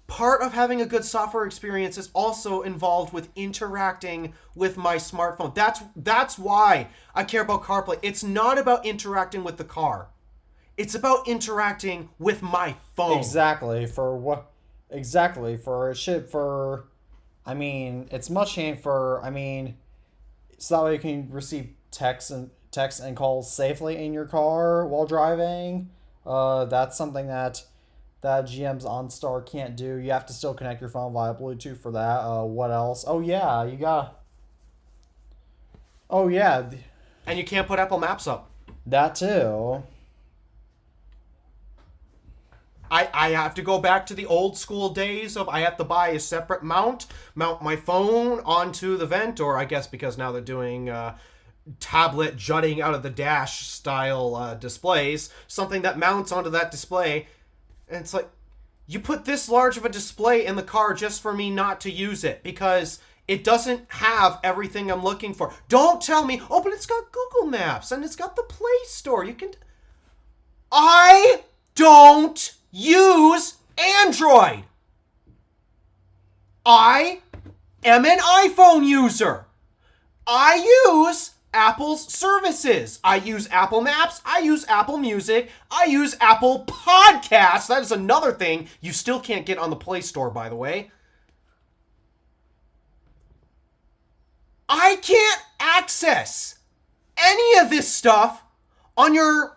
part of having a good software experience is also involved with interacting with my smartphone. That's why I care about CarPlay. It's not about interacting with the car. It's about interacting with my phone. Exactly. For what? Exactly. For it should. For, I mean, it's much for. I mean, so that way you can receive texts and calls safely in your car while driving. That's something that GM's OnStar can't do. You have to still connect your phone via Bluetooth for that. What else? Oh yeah, you got. Oh yeah. And you can't put Apple Maps up. That too. I have to go back to the old school days of I have to buy a separate mount my phone onto the vent, or I guess because now they're doing tablet jutting out of the dash style displays, something that mounts onto that display. And it's like, you put this large of a display in the car just for me not to use it because it doesn't have everything I'm looking for. Don't tell me, oh, but it's got Google Maps and it's got the Play Store. You can... I don't use Android. I am an iPhone user. I use Apple's services. I use Apple Maps. I use Apple Music. I use Apple Podcasts. That is another thing you still can't get on the Play Store, by the way. I can't access any of this stuff on your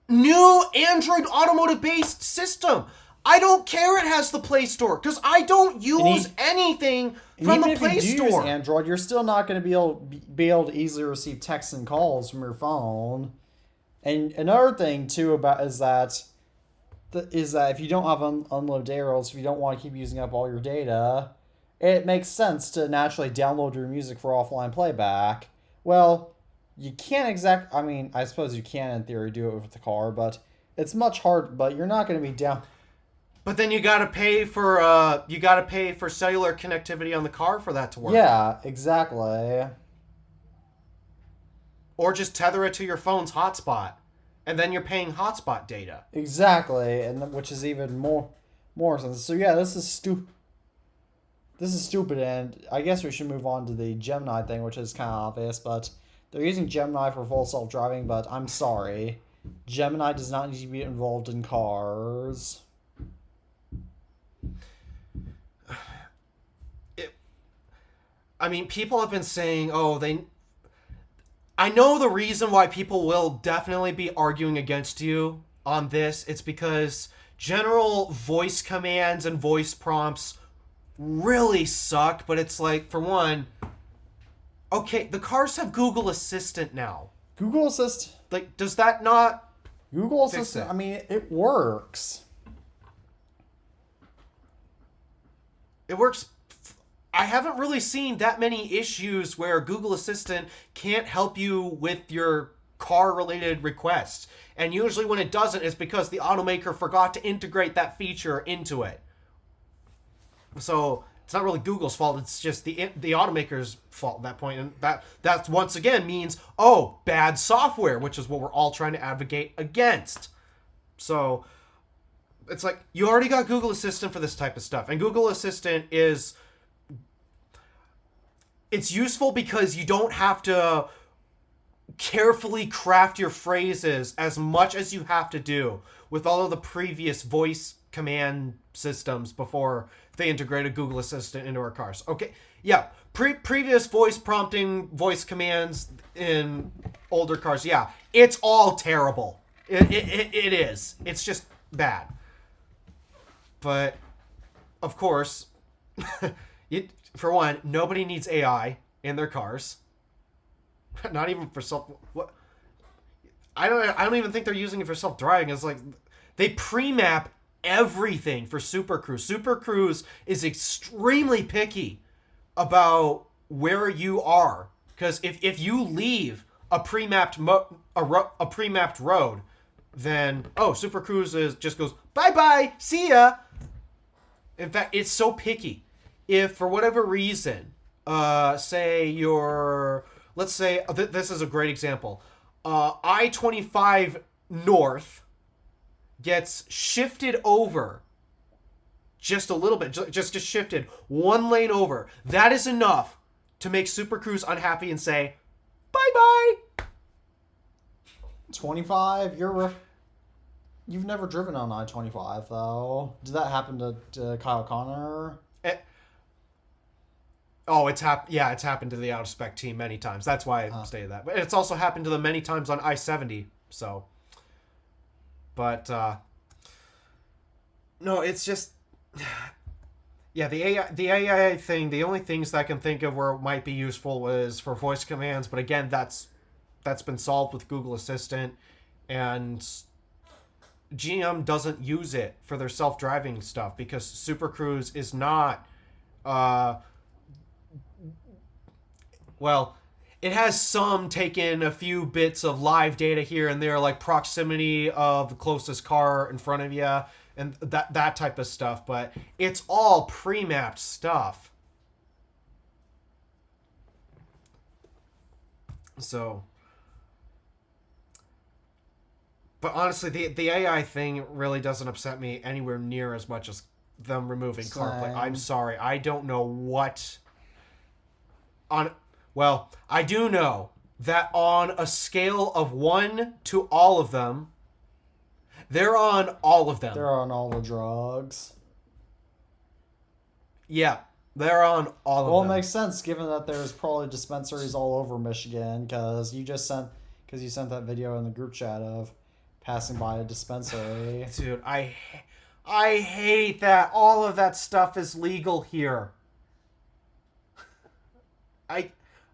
new Android automotive-based system. I don't care it has the Play Store because I don't use anything from the Play Store. Even if you do use Android, you're still not going to be able to easily receive texts and calls from your phone. And another thing too is that if you don't have unlimited data, or else if you don't want to keep using up all your data, it makes sense to naturally download your music for offline playback. Well, you can't I mean, I suppose you can in theory do it with the car, but it's much harder. But you're not going to be down. But then you gotta pay for cellular connectivity on the car for that to work. Yeah, exactly. Or just tether it to your phone's hotspot, and then you're paying hotspot data. Exactly, and which is even more sense. So yeah, this is stupid. This is stupid, and I guess we should move on to the Gemini thing, which is kind of obvious. But they're using Gemini for full self-driving. But I'm sorry, Gemini does not need to be involved in cars. I mean, people have been saying, I know the reason why people will definitely be arguing against you on this. It's because general voice commands and voice prompts really suck. But it's like, for one, okay, the cars have Google Assistant now. Google Assistant? Like, does that not... Google Assistant, I mean, it works. It works... I haven't really seen that many issues where Google Assistant can't help you with your car-related requests. And usually when it doesn't, it's because the automaker forgot to integrate that feature into it. So it's not really Google's fault. It's just the automaker's fault at that point. And that once again means, bad software, which is what we're all trying to advocate against. So it's like, you already got Google Assistant for this type of stuff. And Google Assistant is... It's useful because you don't have to carefully craft your phrases as much as you have to do with all of the previous voice command systems before they integrated Google Assistant into our cars. Okay, yeah, previous voice prompting, voice commands in older cars, yeah, it's all terrible. It is. It's just bad. But, of course, for one, nobody needs AI in their cars. Not even for what? I don't even think they're using it for self-driving. It's like they pre-map everything for Super Cruise. Super Cruise is extremely picky about where you are, because if you leave a pre-mapped a pre-mapped road, then Super Cruise just goes bye, see ya. In fact, it's so picky. If for whatever reason, let's say this is a great example. I-25 North gets shifted over just a little bit, just shifted one lane over. That is enough to make Super Cruise unhappy and say, bye-bye. 25? You've never driven on I-25, though. Did that happen to Kyle Connor? It's happened to the out of spec team many times. That's why I stated that. But it's also happened to them many times on I-70. So, but no, it's just the AI thing. The only things that I can think of where it might be useful was for voice commands. But again, that's been solved with Google Assistant, and GM doesn't use it for their self-driving stuff because Super Cruise is not. Well, it has some taken a few bits of live data here and there, like proximity of the closest car in front of you and that type of stuff, but it's all pre-mapped stuff. So, but honestly, the AI thing really doesn't upset me anywhere near as much as them removing CarPlay. I'm sorry, I don't know what Well, I do know that on a scale of 1 to all of them, they're on all of them. They're on all the drugs. Yeah, they're on all of them. Well, it makes sense given that there's probably dispensaries all over Michigan because you sent that video in the group chat of passing by a dispensary. Dude, I hate that all of that stuff is legal here.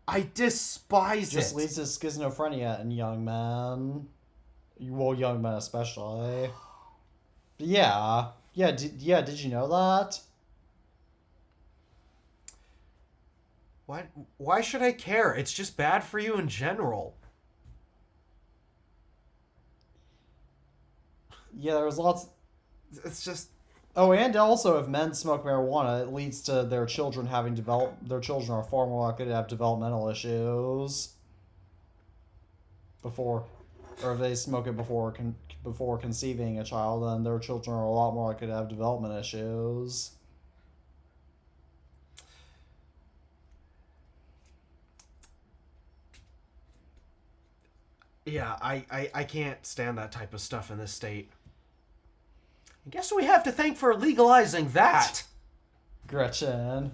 I despise it. Just leads to schizophrenia in young men. Well, young men especially. Yeah. Did you know that? Why should I care? It's just bad for you in general. Yeah, there was lots. It's just. Oh, and also, if men smoke marijuana, it leads to their children their children are far more likely to have developmental issues. Or if they smoke it before conceiving a child, then their children are a lot more likely to have development issues. Yeah, I can't stand that type of stuff in this state. I guess we have to thank for legalizing that. Gretchen.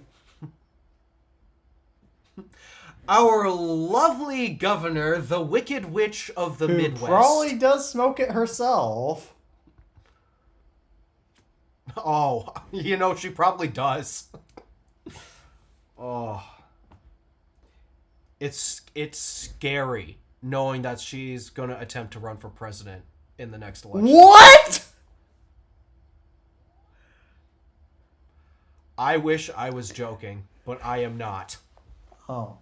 Our lovely governor, the Wicked Witch of the Midwest. Who probably does smoke it herself. Oh, she probably does. Oh. It's scary knowing that she's going to attempt to run for president in the next election. What? I wish I was joking, but I am not. Oh.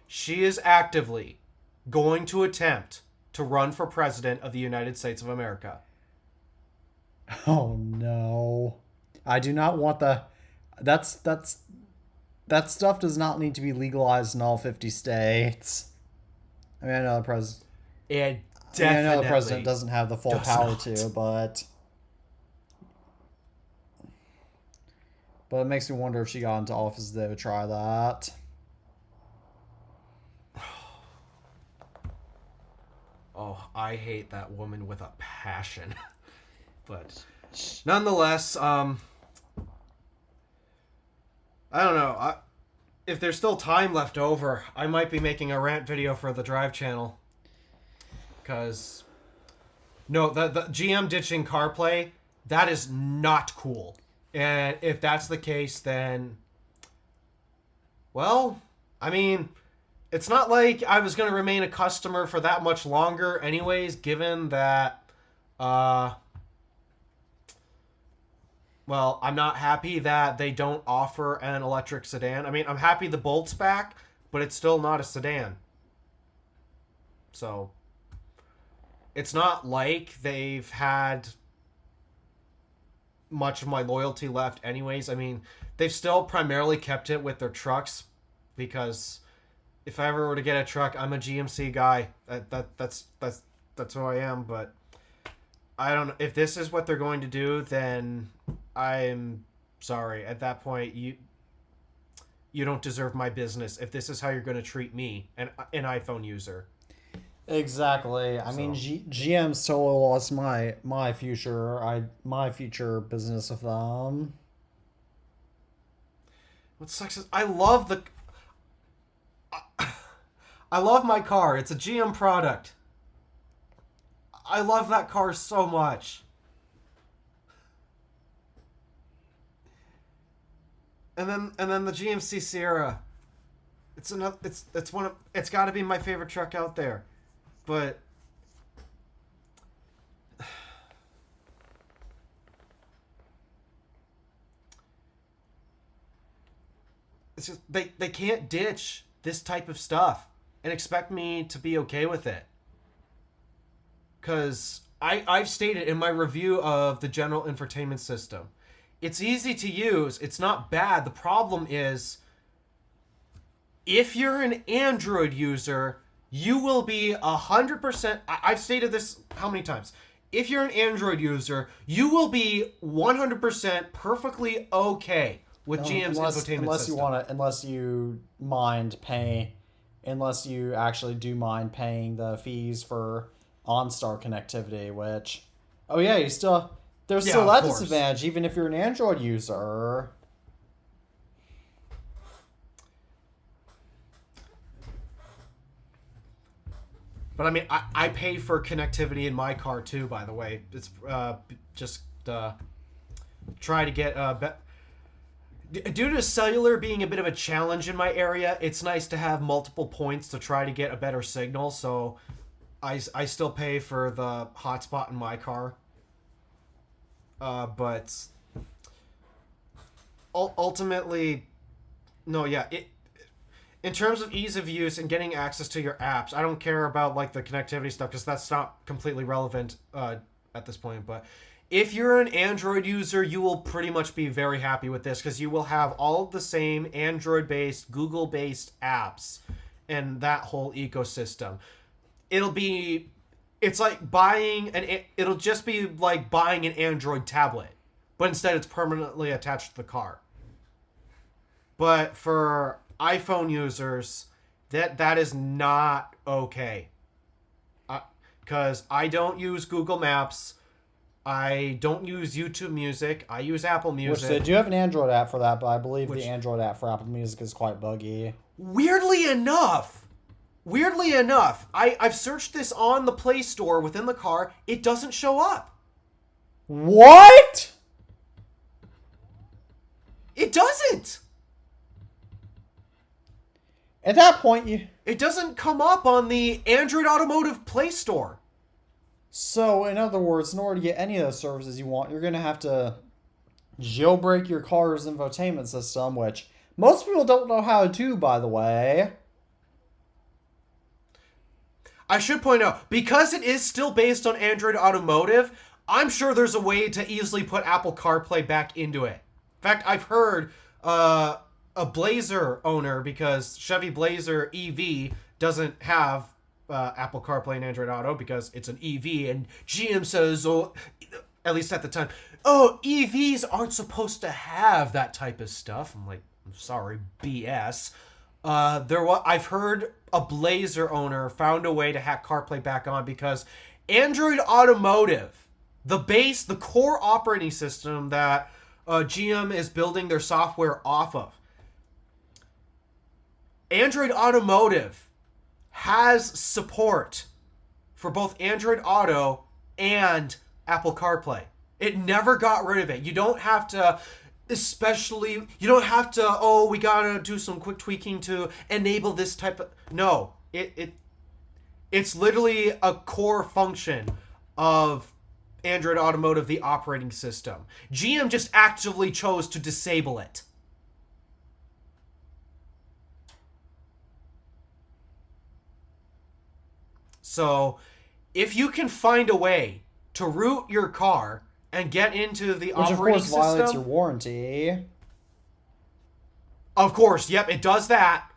She is actively going to attempt to run for president of the United States of America. Oh no. I do not want that stuff does not need to be legalized in all 50 states. I mean, I know the president. It definitely I know the president doesn't have the full power to, but it makes me wonder if she got into office, they would try that. Oh, I hate that woman with a passion. But nonetheless, I don't know. If there's still time left over, I might be making a rant video for the Drive channel. Because No, the GM ditching CarPlay, that is not cool. And if that's the case, then, well, I mean, it's not like I was going to remain a customer for that much longer anyways, given that, well, I'm not happy that they don't offer an electric sedan. I mean, I'm happy the Bolt's back, but it's still not a sedan. So, it's not like they've had much of my loyalty left anyways. I mean, they've still primarily kept it with their trucks because if I ever were to get a truck, I'm a GMC guy. That's who I am, but I don't know if this is what they're going to do, then I'm sorry. At that point, you don't deserve my business if this is how you're going to treat me, an iPhone user. Exactly. I mean, GM's totally lost my future business with them. What sucks is I love my car. It's a GM product. I love that car so much. And then the GMC Sierra. It's got to be my favorite truck out there. But it's just they can't ditch this type of stuff and expect me to be okay with it. Cause I've stated in my review of the general infotainment system, it's easy to use, it's not bad. The problem is if you're an Android user, you will be 100%. I've stated this how many times? If you're an Android user, you will be 100% perfectly okay with GM's infotainment system. Unless you actually do mind paying the fees for OnStar connectivity, which, there's still that disadvantage even if you're an Android user. But I mean, I pay for connectivity in my car too, by the way. It's just try to get due to cellular being a bit of a challenge in my area, it's nice to have multiple points to try to get a better signal. So I still pay for the hotspot in my car. But ultimately, no, yeah, in terms of ease of use and getting access to your apps, I don't care about like the connectivity stuff because that's not completely relevant at this point. But if you're an Android user, you will pretty much be very happy with this because you will have all of the same Android-based, Google-based apps and that whole ecosystem. It'll just be like buying an Android tablet, but instead it's permanently attached to the car. But for iPhone users, that is not okay. Because I don't use Google Maps. I don't use YouTube Music. I use Apple Music. Which they do have an Android app for that, but I believe the Android app for Apple Music is quite buggy. Weirdly enough, I've searched this on the Play Store within the car. It doesn't show up. What? It doesn't. At that point, it doesn't come up on the Android Automotive Play Store. So, in other words, in order to get any of those services you want, you're going to have to jailbreak your car's infotainment system, which most people don't know how to do, by the way. I should point out, because it is still based on Android Automotive, I'm sure there's a way to easily put Apple CarPlay back into it. In fact, I've heard a Blazer owner, because Chevy Blazer EV doesn't have Apple CarPlay and Android Auto because it's an EV, and GM says, at least at the time, EVs aren't supposed to have that type of stuff. I'm like, I'm sorry, BS. I've heard a Blazer owner found a way to hack CarPlay back on because Android Automotive, the core operating system that GM is building their software off of, Android Automotive has support for both Android Auto and Apple CarPlay. It never got rid of it. You don't have to, oh, we gotta do some quick tweaking to enable this type of... No. It's literally a core function of Android Automotive, the operating system. GM just actively chose to disable it. So, if you can find a way to root your car and get into the operating system... Which, of course, violates your warranty. Of course, yep, it does that.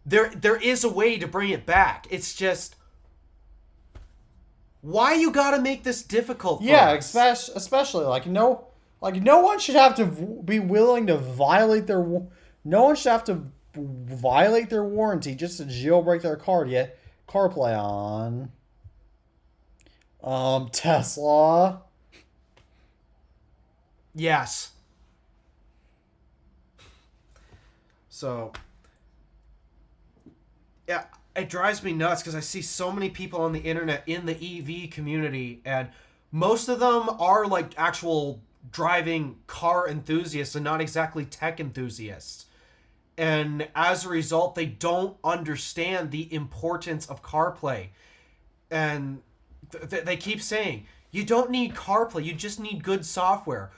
There is a way to bring it back. It's just... Why you gotta make this difficult for us? Especially, no one should have to be willing to violate their... No one should have to violate their warranty just to jailbreak their car to get CarPlay on. Tesla. Yes. So, yeah, it drives me nuts because I see so many people on the internet in the EV community, and most of them are like actual driving car enthusiasts and not exactly tech enthusiasts. And as a result, they don't understand the importance of CarPlay. And they keep saying, you don't need CarPlay, you just need good software.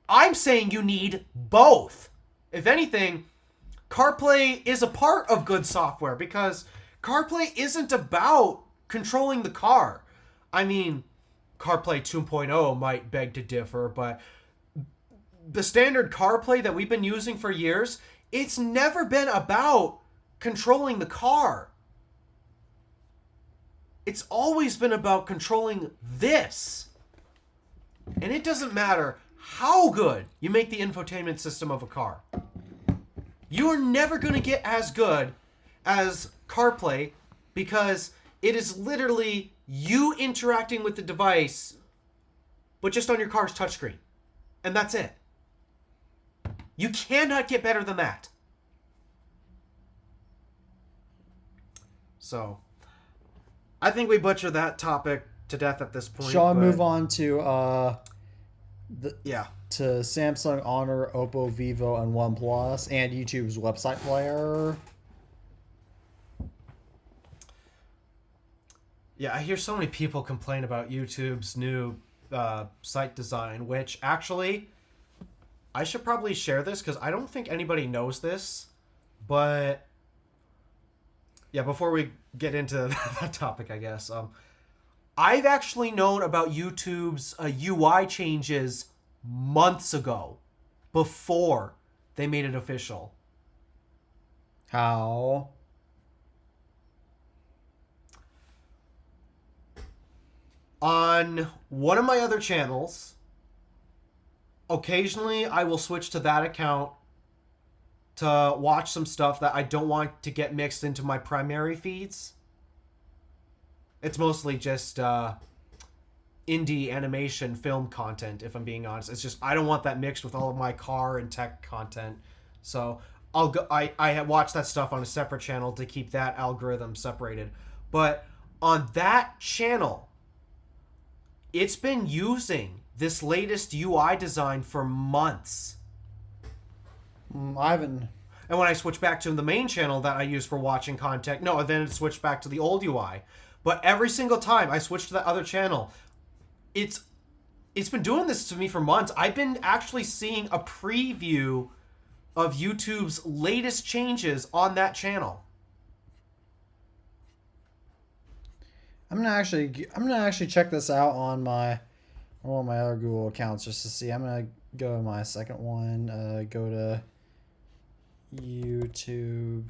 I'm saying you need both. If anything, CarPlay is a part of good software because CarPlay isn't about controlling the car. I mean, CarPlay 2.0 might beg to differ, but the standard CarPlay that we've been using for years, it's never been about controlling the car. It's always been about controlling this. And it doesn't matter how good you make the infotainment system of a car. You are never going to get as good as CarPlay because it is literally you interacting with the device, but just on your car's touchscreen. And that's it. You cannot get better than that. So, I think we butchered that topic to death at this point. Shall I move on to to Samsung, Honor, Oppo, Vivo, and OnePlus, and YouTube's website player? Yeah, I hear so many people complain about YouTube's new site design, which actually, I should probably share this because I don't think anybody knows this. But, yeah, before we get into that topic, I guess, I've actually known about YouTube's UI changes months ago, before they made it official. How? On one of my other channels, occasionally I will switch to that account to watch some stuff that I don't want to get mixed into my primary feeds. It's mostly just indie animation film content, if I'm being honest. It's just I don't want that mixed with all of my car and tech content. So I watch that stuff on a separate channel to keep that algorithm separated. But on that channel, it's been using this latest UI design for months. I haven't. And when I switch back to the main channel that I use for watching content, then it switched back to the old UI. But every single time I switch to that other channel, it's been doing this to me for months. I've been actually seeing a preview of YouTube's latest changes on that channel. I'm gonna actually check this out on one of my other Google accounts just to see. I'm gonna go to my second one. Go to YouTube.com.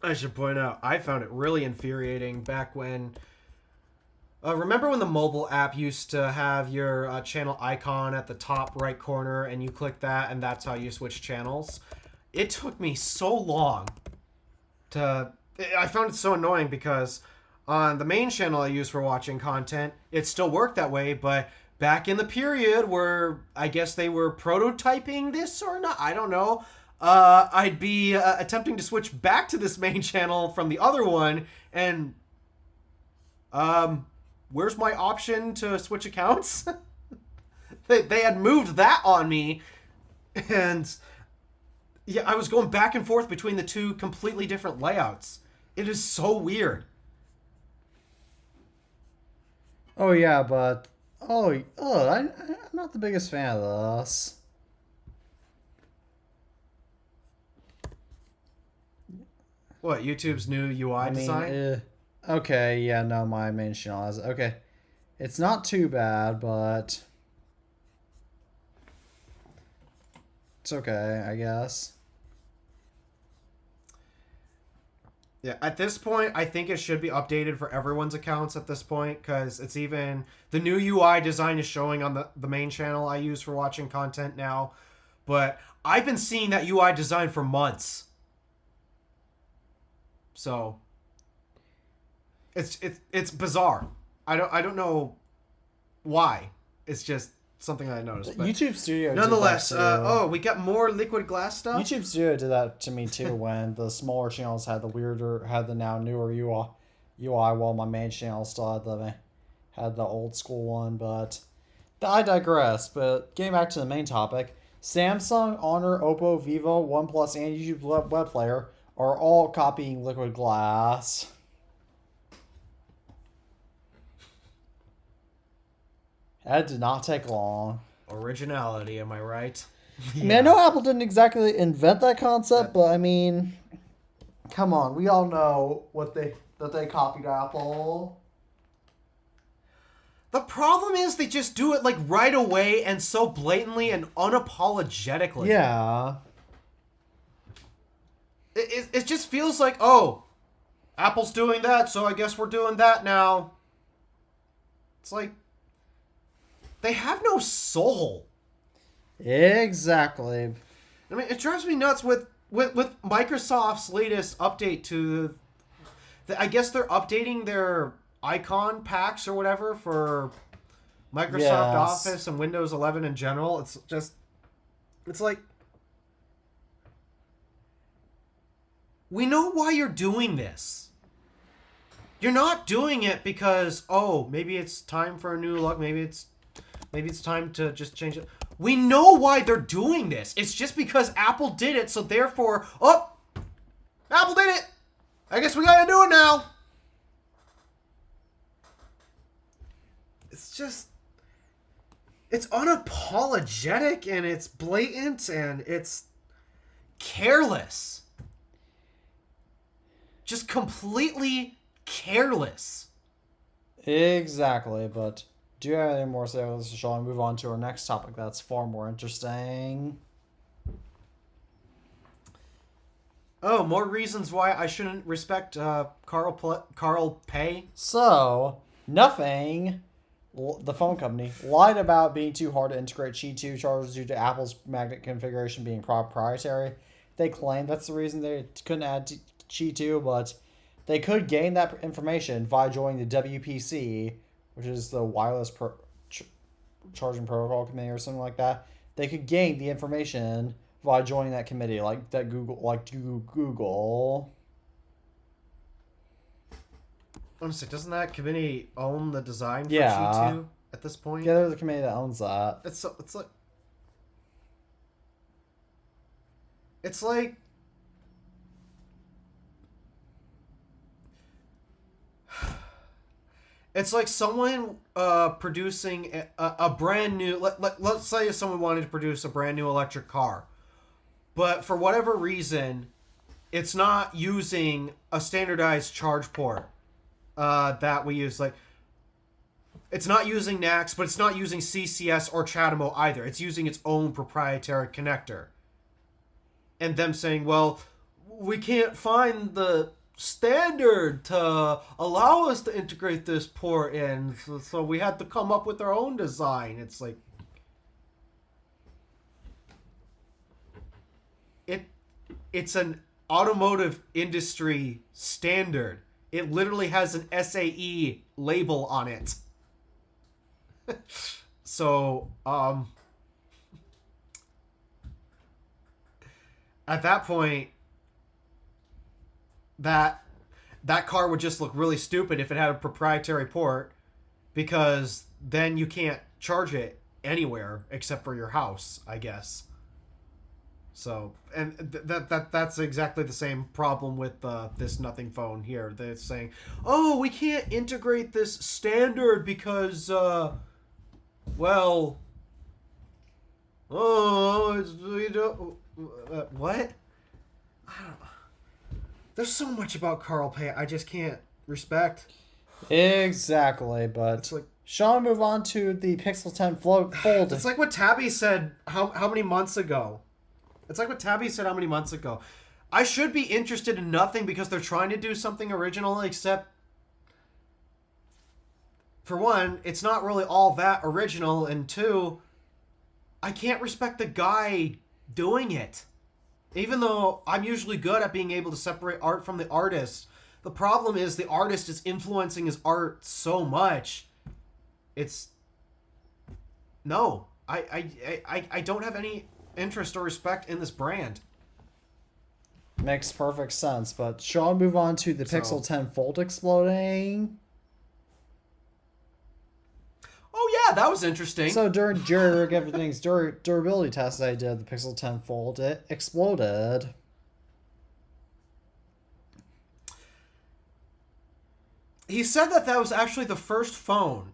I should point out, I found it really infuriating back when Remember when the mobile app used to have your channel icon at the top right corner, and you click that, and that's how you switch channels? It took me so long to... I found it so annoying because on the main channel I use for watching content, it still worked that way, but back in the period where I guess they were prototyping this or not, I don't know, I'd be attempting to switch back to this main channel from the other one, and where's my option to switch accounts? They had moved that on me, and yeah, I was going back and forth between the two completely different layouts. It is so weird. Oh yeah, but I'm not the biggest fan of this. What, YouTube's new UI design? Okay, yeah, no, my main channel has okay. It's not too bad, but it's okay, I guess. Yeah, at this point, I think it should be updated for everyone's accounts at this point, because it's even... The new UI design is showing on the main channel I use for watching content now, but I've been seeing that UI design for months. So... It's bizarre. I don't know why. It's just something I noticed. But YouTube Studio. Nonetheless, we got more liquid glass stuff. YouTube Studio did that to me too when the smaller channels had the now newer UI, while my main channel still had the old school one. But I digress. But getting back to the main topic, Samsung, Honor, Oppo, Vivo, OnePlus, and YouTube Web Player are all copying liquid glass. That did not take long. Originality, am I right? Yeah. I mean, I know Apple didn't exactly invent that concept, but I mean, come on, we all know that they copied Apple. The problem is they just do it like right away and so blatantly and unapologetically. Yeah. It just feels like, oh, Apple's doing that, so I guess we're doing that now. It's like, they have no soul. Exactly. I mean, it drives me nuts with Microsoft's latest update to... I guess they're updating their icon packs or whatever for Microsoft Office and Windows 11 in general. It's like... We know why you're doing this. You're not doing it because, oh, maybe it's time for a new look, maybe it's time to just change it. We know why they're doing this. It's just because Apple did it, so therefore... Oh! Apple did it! I guess we gotta do it now! It's just... It's unapologetic, and it's blatant, and it's careless. Just completely careless. Exactly, but... Do you have anything more to say about this? Shall I move on to our next topic that's far more interesting? Oh, more reasons why I shouldn't respect Carl Pay. So, Nothing, the phone company, lied about being too hard to integrate Qi 2 chargers due to Apple's magnet configuration being proprietary. They claim that's the reason they couldn't add Qi 2, but they could gain that information via joining the WPC, which is the Wireless Charging Protocol Committee or something like that. They could gain the information via joining that committee, like Google. Honestly, doesn't that committee own the design for Yeah. Qi 2 at this point? Yeah, there's a committee that owns that. It's like it's like someone producing a brand new... Let's say someone wanted to produce a brand new electric car. But for whatever reason, it's not using a standardized charge port that we use. Like, it's not using NACS, but it's not using CCS or CHAdeMO either. It's using its own proprietary connector. And them saying, well, we can't find the standard to allow us to integrate this port in, so we had to come up with our own design. It's like it's an automotive industry standard. It literally has an SAE label on it. So, at that point, that car would just look really stupid if it had a proprietary port, because then you can't charge it anywhere except for your house, I guess. So, and that's exactly the same problem with this Nothing phone here. They're saying, oh, we can't integrate this standard because, well, oh, we don't, what? I don't know. There's so much about CarPlay I just can't respect. Exactly, but It's like, shall we move on to the Pixel 10 Fold? it's like what Tabby said how many months ago. It's like what Tabby said how many months ago. I should be interested in nothing because they're trying to do something original, except, for one, it's not really all that original, and two, I can't respect the guy doing it. Even though I'm usually good at being able to separate art from the artist, the problem is the artist is influencing his art so much. It's... No. I don't have any interest or respect in this brand. Makes perfect sense, but shall we move on to the Pixel 10 Fold exploding? Oh yeah, that was interesting. So during JerryRigEverything's durability test I did, the Pixel 10 Fold, it exploded. He said that was actually the first phone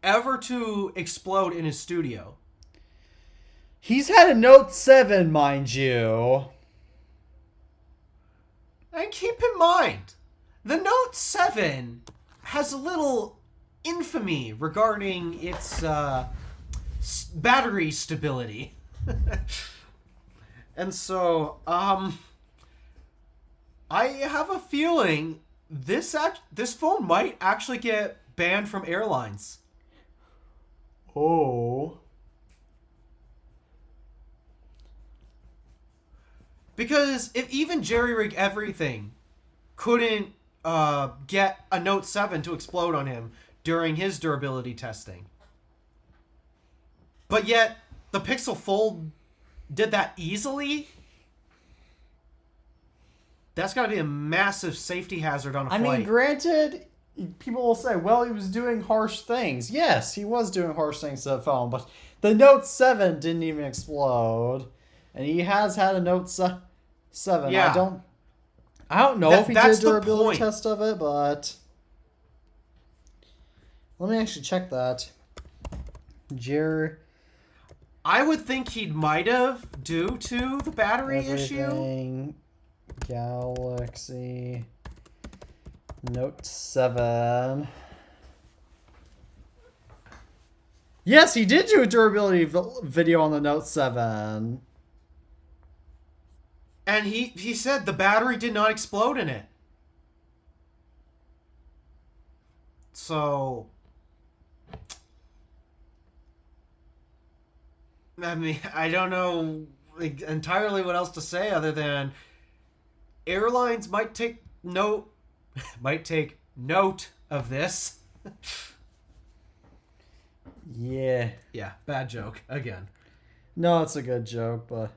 ever to explode in his studio. He's had a Note 7, mind you. And keep in mind, the Note 7 has a little infamy regarding its battery stability. And so, I have a feeling this phone might actually get banned from airlines. Oh. Because if even JerryRigEverything couldn't get a Note 7 to explode on him during his durability testing, but yet the Pixel Fold did that easily, that's got to be a massive safety hazard on a flight. I mean, granted, people will say, well, he was doing harsh things. Yes, he was doing harsh things to the phone, but the Note 7 didn't even explode. And he has had a Note 7. Yeah. I don't know if he did a That's the durability point. test of it, but let me actually check that. I would think he might have, due to the battery issue. Everything Galaxy Note 7. Yes, he did do a durability video on the Note 7. And he said the battery did not explode in it. So, I mean, I don't know entirely what else to say other than airlines might take note of this. Yeah. Yeah, bad joke again. No, it's a good joke, but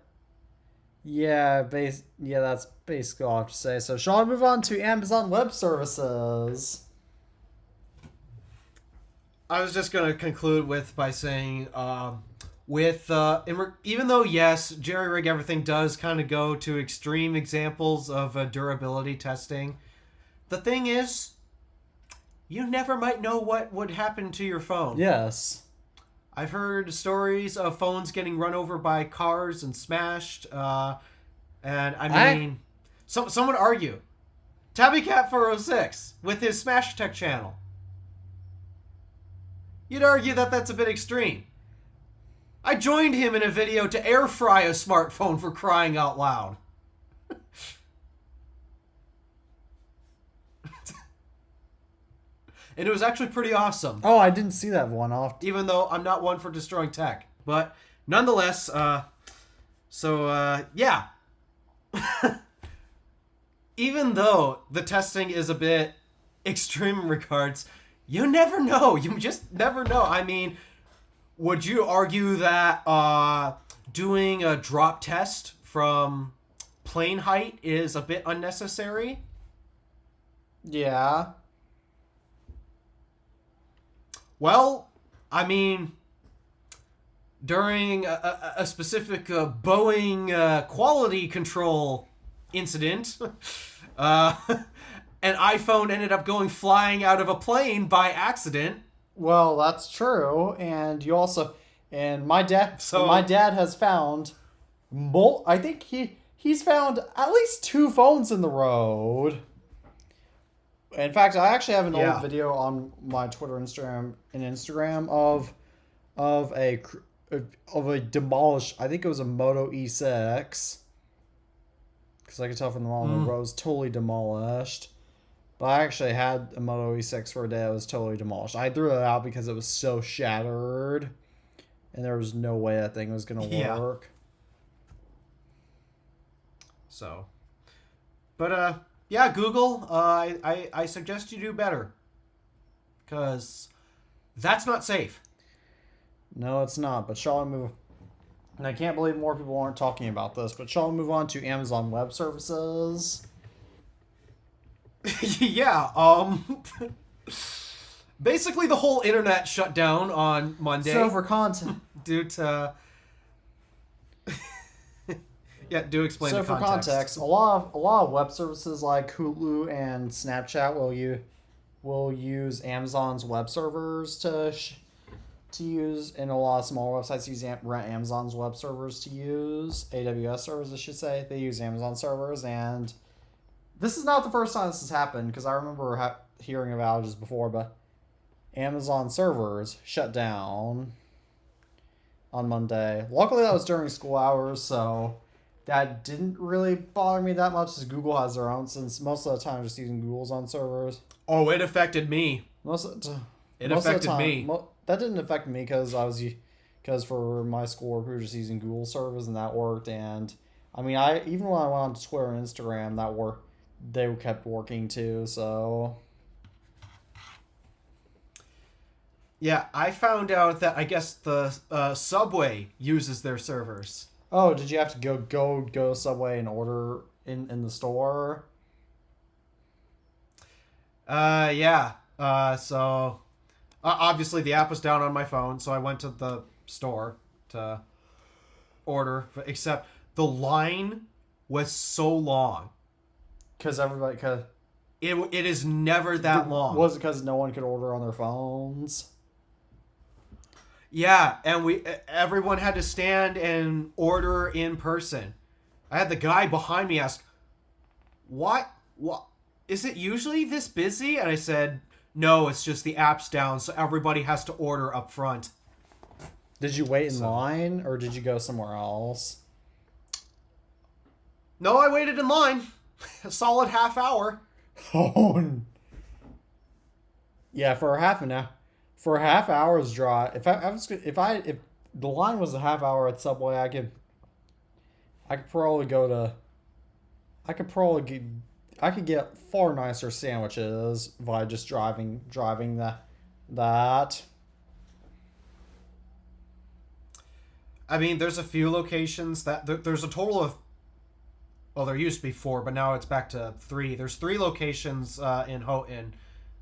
yeah, that's basically all I have to say. So, shall we move on to Amazon Web Services? I was just going to conclude by saying, even though, yes, JerryRigEverything does kind of go to extreme examples of durability testing, the thing is, you never might know what would happen to your phone. Yes. I've heard stories of phones getting run over by cars and smashed, and I mean, some would argue, TabbyCat406 with his Smash Tech channel, you'd argue that that's a bit extreme. I joined him in a video to air fry a smartphone, for crying out loud. and it was actually pretty awesome. Oh, I didn't see that one off. Even though I'm not one for destroying tech, but nonetheless, yeah. Even though the testing is a bit extreme in regards, you never know. You just never know. I mean, would you argue that doing a drop test from plane height is a bit unnecessary? Yeah. Well, I mean, during a specific Boeing quality control incident, an iPhone ended up going flying out of a plane by accident. Well, that's true, and you also, and my dad has found, I think he's found at least 2 phones in the road. In fact, I actually have an old video on my Twitter, Instagram of a demolished. I think it was a Moto E6, because I could tell from the model the road was totally demolished. But I actually had a Moto E6 for a day that was totally demolished. I threw it out because it was so shattered, and there was no way that thing was gonna work. So, but yeah, Google, I suggest you do better, because that's not safe. No, it's not. But shall we move? And I can't believe more people aren't talking about this. But shall we move on to Amazon Web Services? Yeah. Basically, the whole internet shut down on Monday. So for content, due to. Yeah, do explain the context. So for context, a lot of web services like Hulu and Snapchat will use Amazon's web servers to use, and a lot of small websites rent Amazon's web servers to use, AWS servers, I should say. They use Amazon servers, and this is not the first time this has happened, because I remember hearing of outages before, but Amazon servers shut down on Monday. Luckily, that was during school hours, so that didn't really bother me that much, as Google has their own, since most of the time I'm just using Google's own servers. Oh, it affected me. It affected me. That didn't affect me because for my schoolwork we were just using Google servers, and that worked. And I mean, even when I went on Twitter and Instagram, they kept working too. So yeah, I found out that I guess the Subway uses their servers. Oh, did you have to go to Subway and order in the store? Yeah. So obviously the app was down on my phone, so I went to the store to order, except the line was so long. Because it is never that long. Was it because no one could order on their phones? Yeah, and everyone had to stand and order in person. I had the guy behind me ask, What? Is it usually this busy? And I said, no, it's just the app's down, so everybody has to order up front. Did you wait in line, or did you go somewhere else? No, I waited in line. A solid half hour. Oh. Yeah, for a half an hour. For a half hour's drive, if the line was a half hour at Subway, I could get far nicer sandwiches by just driving that. I mean, there's a few locations that there's a total of. Well, there used to be 4, but now it's back to 3. There's 3 locations in Houghton,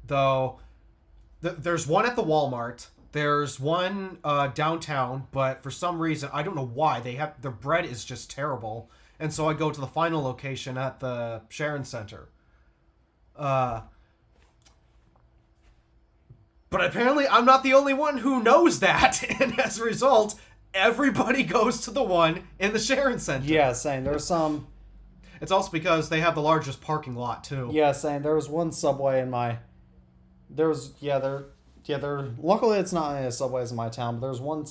though. There's one at the Walmart. There's one downtown, but for some reason, I don't know why, their bread is just terrible. And so I go to the final location at the Sharon Center. But apparently I'm not the only one who knows that. And as a result, everybody goes to the one in the Sharon Center. Yeah, saying there's some... It's also because they have the largest parking lot, too. Yeah, saying there was one Subway in my... Luckily, it's not any of the Subways in my town, but there's one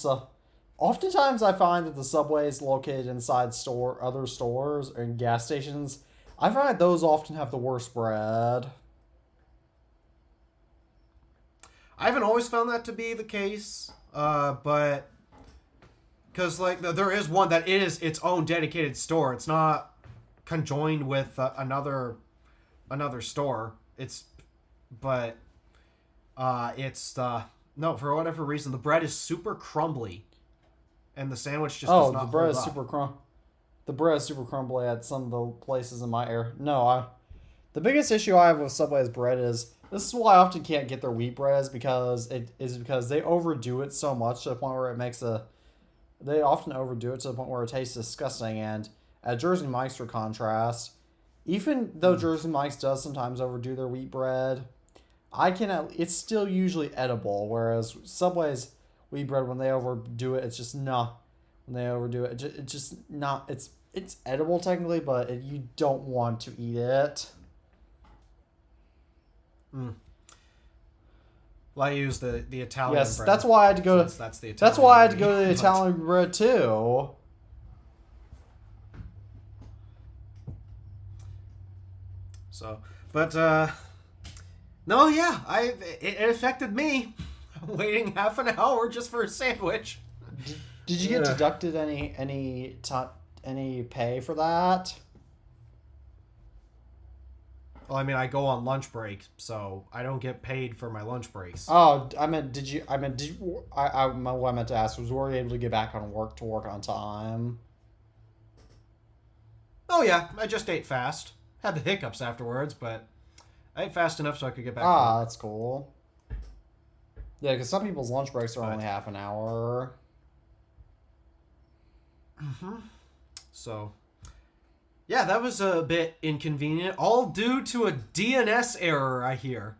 Oftentimes, I find that the Subways located inside other stores and gas stations, I find that those often have the worst bread. I haven't always found that to be the case, but because like there is one that is its own dedicated store. It's not conjoined with another store. But no, for whatever reason the bread is super crumbly, and the sandwich just does not the bread hold is up. The bread is super crumbly at some of the places in my area. No, the biggest issue I have with Subway's bread is this is why I often can't get their wheat breads because they overdo it so much to the point where they often overdo it to the point where it tastes disgusting. And at Jersey Mike's, for contrast, even though Jersey Mike's does sometimes overdo their wheat bread, it's still usually edible. Whereas Subway's wheat bread, when they overdo it, it's just not. When they overdo it, it's just not. It's edible technically, but you don't want to eat it. Well, I use the Italian Yes, bread. that's why I had to go. That's the Italian. That's why I had to bread, go to the but- Italian bread too. So, but no, yeah, it affected me. Waiting half an hour just for a sandwich. Did you get deducted any pay for that? Well, I mean, I go on lunch break, so I don't get paid for my lunch breaks. Oh, I meant, did you? What I meant to ask was, were you able to get back on work on time? Oh yeah, I just ate fast. Had the hiccups afterwards, but I ate fast enough so I could get back. to work. That's cool. Yeah, because some people's lunch breaks are only half an hour. So, yeah, that was a bit inconvenient. All due to a DNS error, I hear.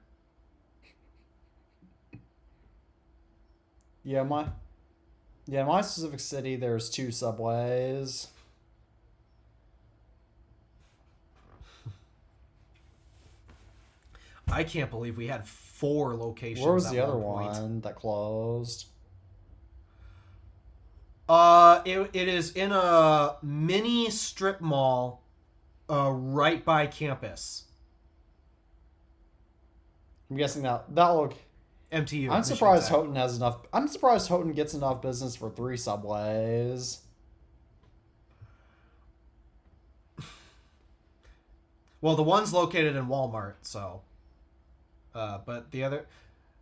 Yeah, my specific city, there's 2 subways. I can't believe we had 4 locations. Where was at the other point. one that closed? It is in a mini strip mall, right by campus. I'm guessing that look. MTU. I'm surprised Michigan Tech. Houghton has enough. I'm surprised Houghton gets enough business for 3 subways. Well, the one's located in Walmart, so. But the other,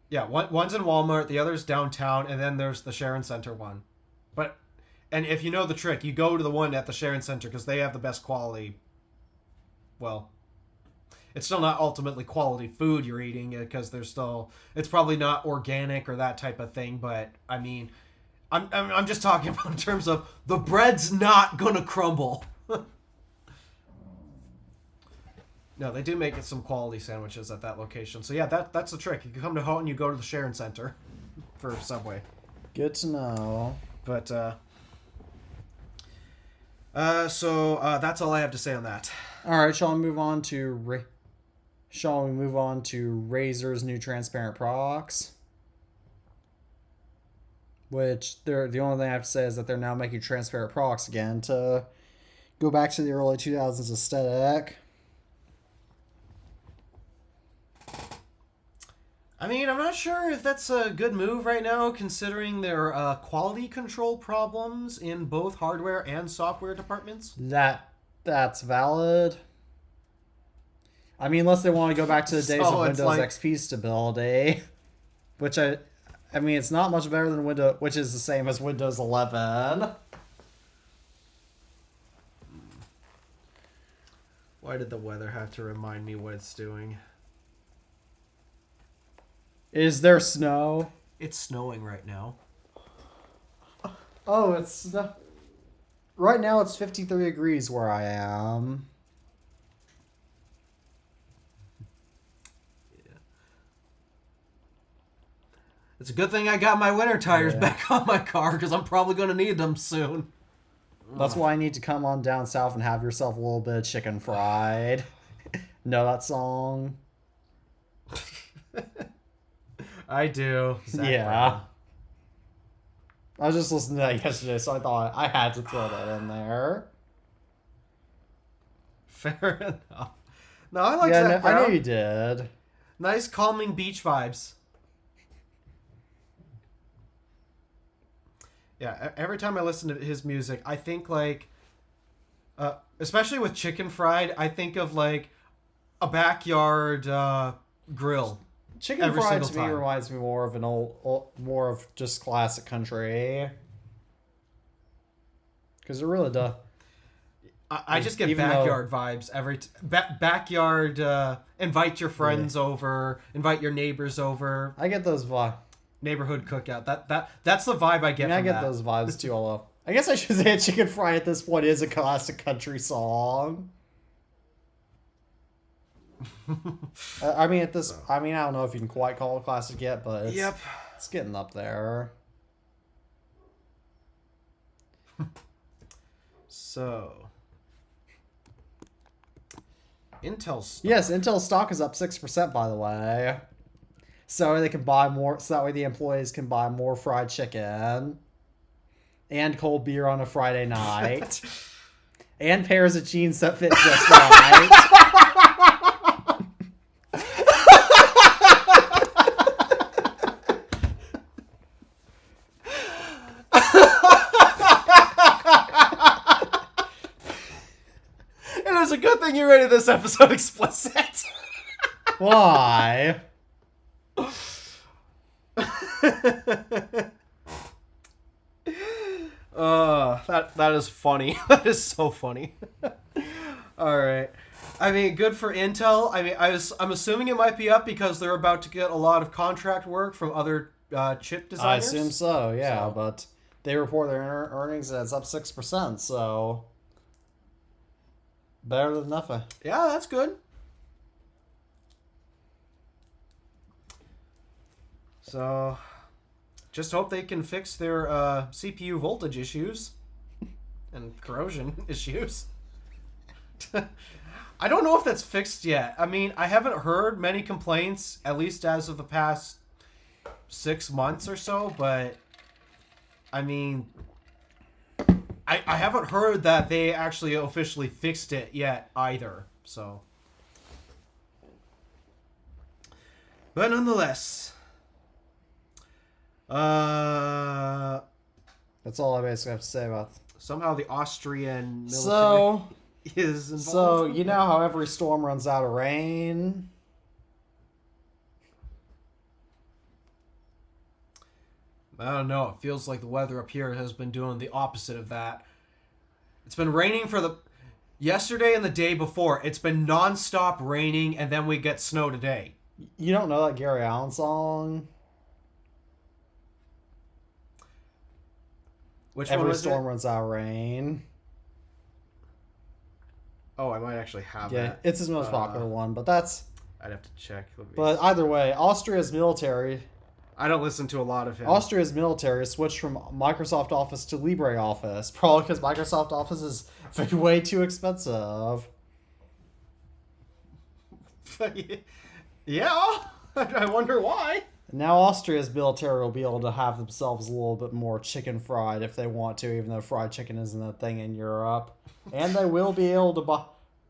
yeah, one's in Walmart, the other's downtown, and then there's the Sharon Center one. And if you know the trick, you go to the one at the Sharon Center because they have the best quality. Well, it's still not ultimately quality food you're eating because it's probably not organic or that type of thing. But I mean, I'm just talking about in terms of the bread's not gonna crumble. No, they do make some quality sandwiches at that location. So yeah, that's the trick. You come to Houghton, you go to the Sharon Center for Subway. Good to know. But so that's all I have to say on that. All right, shall we move on to Razer's new transparent products? Which the only thing I have to say is that they're now making transparent products again to go back to the early 2000s aesthetic. I mean, I'm not sure if that's a good move right now, considering their quality control problems in both hardware and software departments. That's valid. I mean, unless they want to go back to the days of Windows XP stability, which I mean, it's not much better than Windows, which is the same as Windows 11. Why did the weather have to remind me what it's doing? Is there snow? It's snowing right now. Oh, it's right now. It's 53 degrees where I am. Yeah. It's a good thing I got my winter tires back on my car because I'm probably going to need them soon. That's why I need to come on down south and have yourself a little bit of chicken fried. Know that song? I do. Zach Yeah. Brown. I was just listening to that yesterday, so I thought I had to throw that in there. Fair enough. No, I like Yeah, Zach Brown. I know you did. Nice calming beach vibes. Yeah, every time I listen to his music, I think like, especially with chicken fried, I think of like a backyard grill. Chicken Every fried single to me time. reminds me more of an more of just classic country. Because it really does. I just get Even backyard vibes every backyard. Invite your friends over, invite your neighbors over. I get those vibes. Neighborhood cookout. That's the vibe I get. I from get that. those vibes too. Although I guess I should say Chicken Fried at this point is a classic country song. I mean, I don't know if you can quite call it classic yet, but it's getting up there. So, Intel stock. Yes, Intel stock is up 6%, by the way. So they can buy more. So that way the employees can buy more fried chicken, and cold beer on a Friday night, and pairs of jeans that fit just right. And it's a good thing you rated this episode explicit. Why? That is funny. That is so funny. All right. I mean, good for Intel. I mean, I'm assuming it might be up because they're about to get a lot of contract work from other chip I designers. assume so, yeah. But they report their earnings and it's up 6%, so better than nothing. Yeah, that's good. So, just hope they can fix their CPU voltage issues and corrosion issues. I don't know if that's fixed yet. I mean, I haven't heard many complaints, at least as of the past 6 months or so, but I mean, I haven't heard that they actually officially fixed it yet either, so. But nonetheless, That's all I basically have to say about it. somehow the Austrian military So, is involved. so you know how every storm runs out of rain? I don't know. It feels like the weather up here has been doing the opposite of that. It's been raining for yesterday and the day before. It's been nonstop raining, and then we get snow today. You don't know that Gary Allen song? Which one Every was storm it? runs out of rain. Oh, I might actually have Yeah, that. it's his most popular one, but that's... I'd have to check. But either way, Austria's military I don't listen to a lot of him. Austria's military switched from Microsoft Office to LibreOffice, probably because Microsoft Office is way too expensive. Yeah, I wonder why. Now Austria's military will be able to have themselves a little bit more chicken fried if they want to, even though fried chicken isn't a thing in Europe. And they will be able to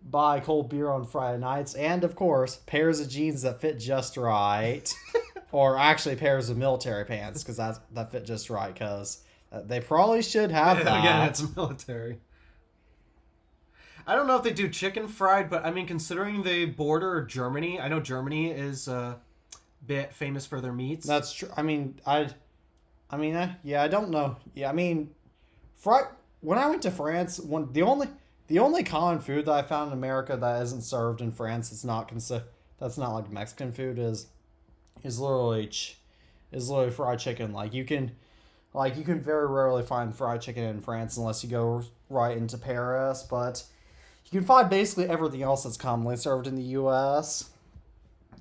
buy cold beer on Friday nights, and of course, pairs of jeans that fit just right. Or actually pairs of military pants, because that fit just right, because they probably should have that. Again, it's military. I don't know if they do chicken fried, but I mean, considering the border of Germany, I know Germany is a bit famous for their meats. That's true. I mean, I don't know. Yeah, I mean, when I went to France, the only common food that I found in America that isn't served in France, that's not like Mexican food is literally fried chicken. Like you can very rarely find fried chicken in France unless you go right into Paris, but you can find basically everything else that's commonly served in the U.S.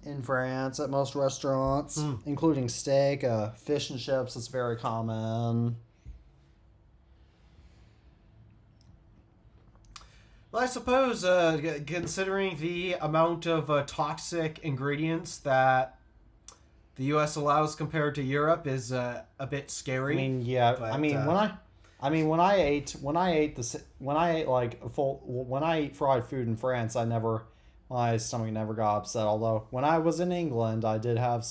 in France at most restaurants, including steak, fish and chips. It's very common. Well, I suppose considering the amount of toxic ingredients that the U.S. allows compared to Europe is a bit scary. I mean, yeah. But, when I ate fried food in France, my stomach never got upset. Although when I was in England, I did have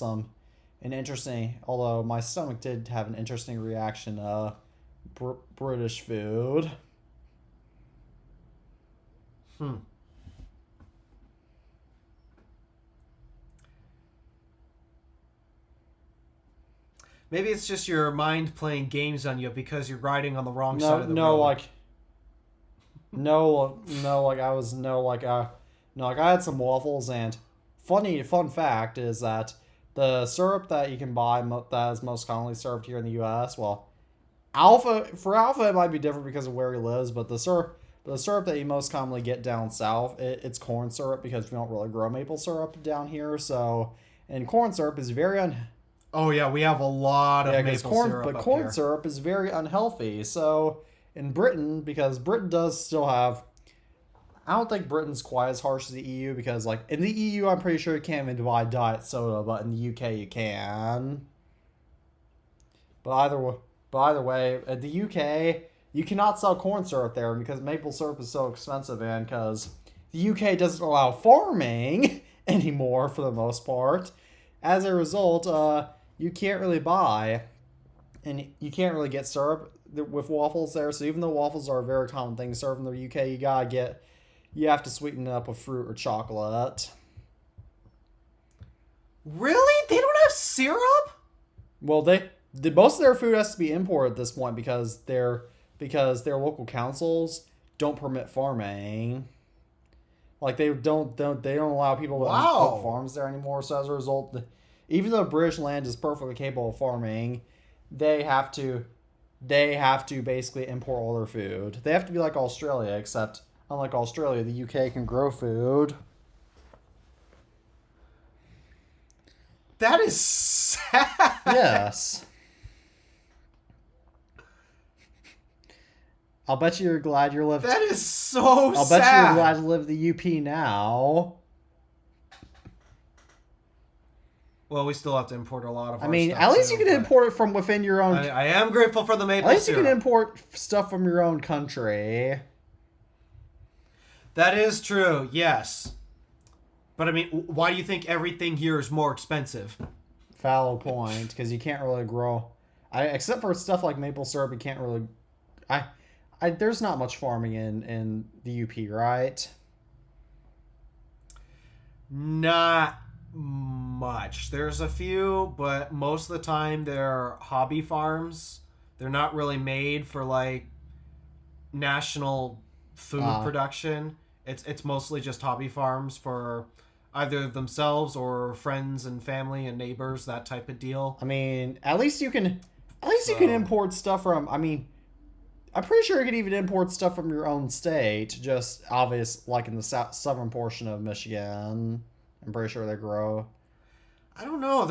although my stomach did have an interesting reaction British food. Maybe it's just your mind playing games on you because you're riding on the wrong No, side of the no, road. like, no, like I was no, like no, like I had some waffles, and fun fact is that the syrup that you can buy that is most commonly served here in the U.S. Well, Alpha it might be different because of where he lives, but the syrup that you most commonly get down south, it's corn syrup because we don't really grow maple syrup down here. So, and corn syrup is very Oh yeah, we have a lot of maple syrup but up corn here. syrup is very unhealthy. So in Britain, because Britain does still have, I don't think Britain's quite as harsh as the EU because like in the EU, I'm pretty sure you can't even buy diet soda, but in the UK you can. But either way, in the UK you cannot sell corn syrup there because maple syrup is so expensive, and because the UK doesn't allow farming anymore for the most part. As a result, you can't really buy, and you can't really get syrup with waffles there. So even though waffles are a very common thing served in the UK, you have to sweeten it up with fruit or chocolate. Really? They don't have syrup? Well, most of their food has to be imported at this point because their local councils don't permit farming. Like they don't allow people to put farms there anymore. So as a result, even though British land is perfectly capable of farming, they have to basically import all their food. They have to be like Australia, except unlike Australia, the UK can grow food. That is sad. Yes. I'll bet you're glad you're living. That is so sad. I'll bet you're glad to live the UP now. Well, we still have to import a lot of our I mean, stuff at least too, you can import it from within your own. I am grateful for the maple At least syrup. you can import stuff from your own country. That is true, yes. But I mean, why do you think everything here is more expensive? Valid point, because you can't really grow. Except for stuff like maple syrup, you can't really. There's not much farming in the UP, right? Not much. There's a few, but most of the time they're hobby farms. They're not really made for like national food production. It's mostly just hobby farms for either themselves or friends and family and neighbors, that type of deal. I mean, at least you can import stuff from. I mean, I'm pretty sure you can even import stuff from your own state. Just obvious, like in the southern portion of Michigan. I'm pretty sure they grow. I don't know.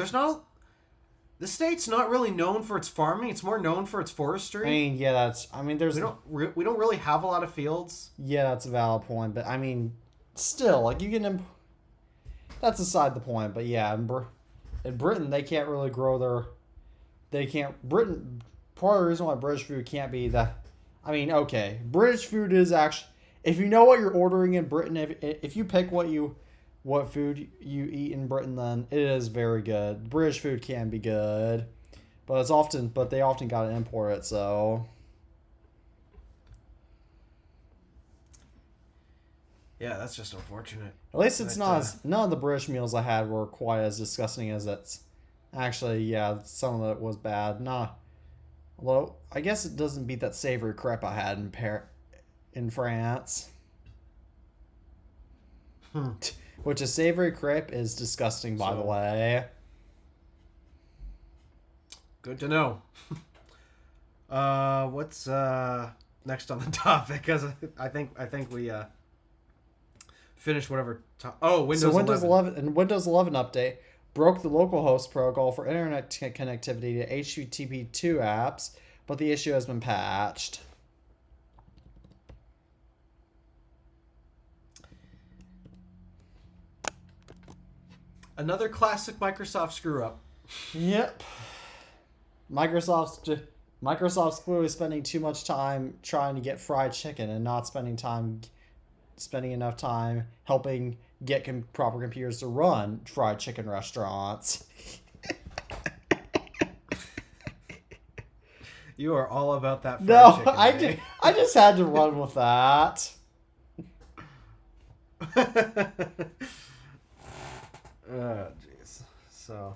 The state's not really known for its farming. It's more known for its forestry. I mean, yeah, there's we don't really have a lot of fields. Yeah, that's a valid point, but I mean, still, like you can. That's aside the point, but yeah, in Britain they can't really grow their. Britain. Part of the reason why British food can't be that. I mean, okay, British food is actually, if you know what you're ordering in Britain, if you pick what food you eat in Britain, then it is very good. British food can be good, but they often gotta import it, so. Yeah, that's just unfortunate. At least it's none of the British meals I had were quite as disgusting as it's. Actually, yeah, some of it was bad. Nah, although I guess it doesn't beat that savory crepe I had in France. Which a savory crepe is disgusting, by the way. Good to know. What's next on the topic? Because I think we finished whatever. Windows 11. And Windows 11 update broke the localhost protocol for internet connectivity to HTTP2 apps, but the issue has been patched. Another classic Microsoft screw up. Yep. Microsoft's clearly spending too much time trying to get fried chicken and not spending enough time helping get proper computers to run fried chicken restaurants. You are all about that fried No, chicken. I just had to run with that. Oh, jeez. So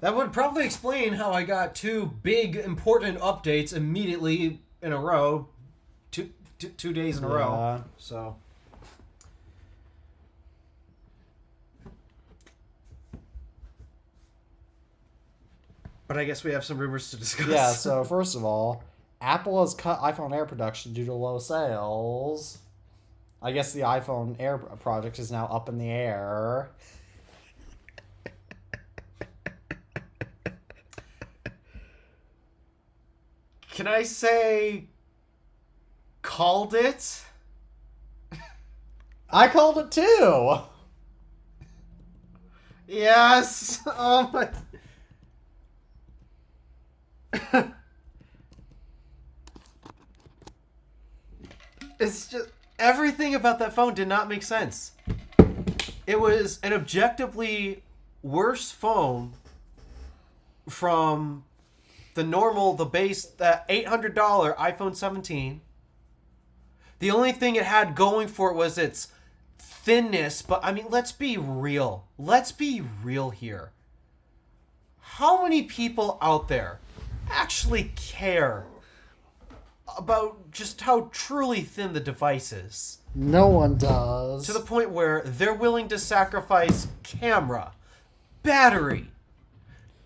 that would probably explain how I got 2 big important updates immediately in a row, 2 days in a row. So. But I guess we have some rumors to discuss. Yeah, so first of all, Apple has cut iPhone Air production due to low sales. I guess the iPhone Air project is now up in the air. Can I say called it? I called it too. Yes. Oh my. It's just everything about that phone did not make sense. It was an objectively worse phone from the base, that $800 iPhone 17. The only thing it had going for it was its thinness, but I mean, let's be real. Let's be real here. How many people out there actually care about just how truly thin the device is? No one does. To the point where they're willing to sacrifice camera, battery,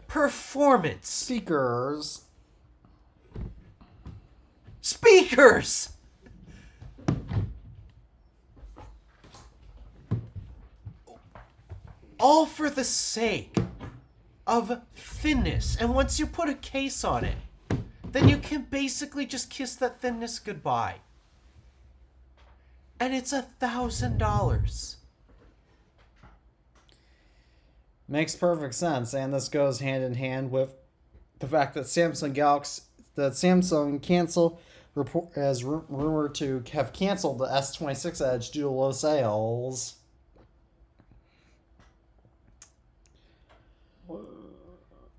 performance, speakers, all for the sake of thinness. And once you put a case on it, then you can basically just kiss that thinness goodbye. And it's $1,000. Makes perfect sense, and this goes hand in hand with the fact that Samsung is rumored to have canceled the S26 Edge due to low sales.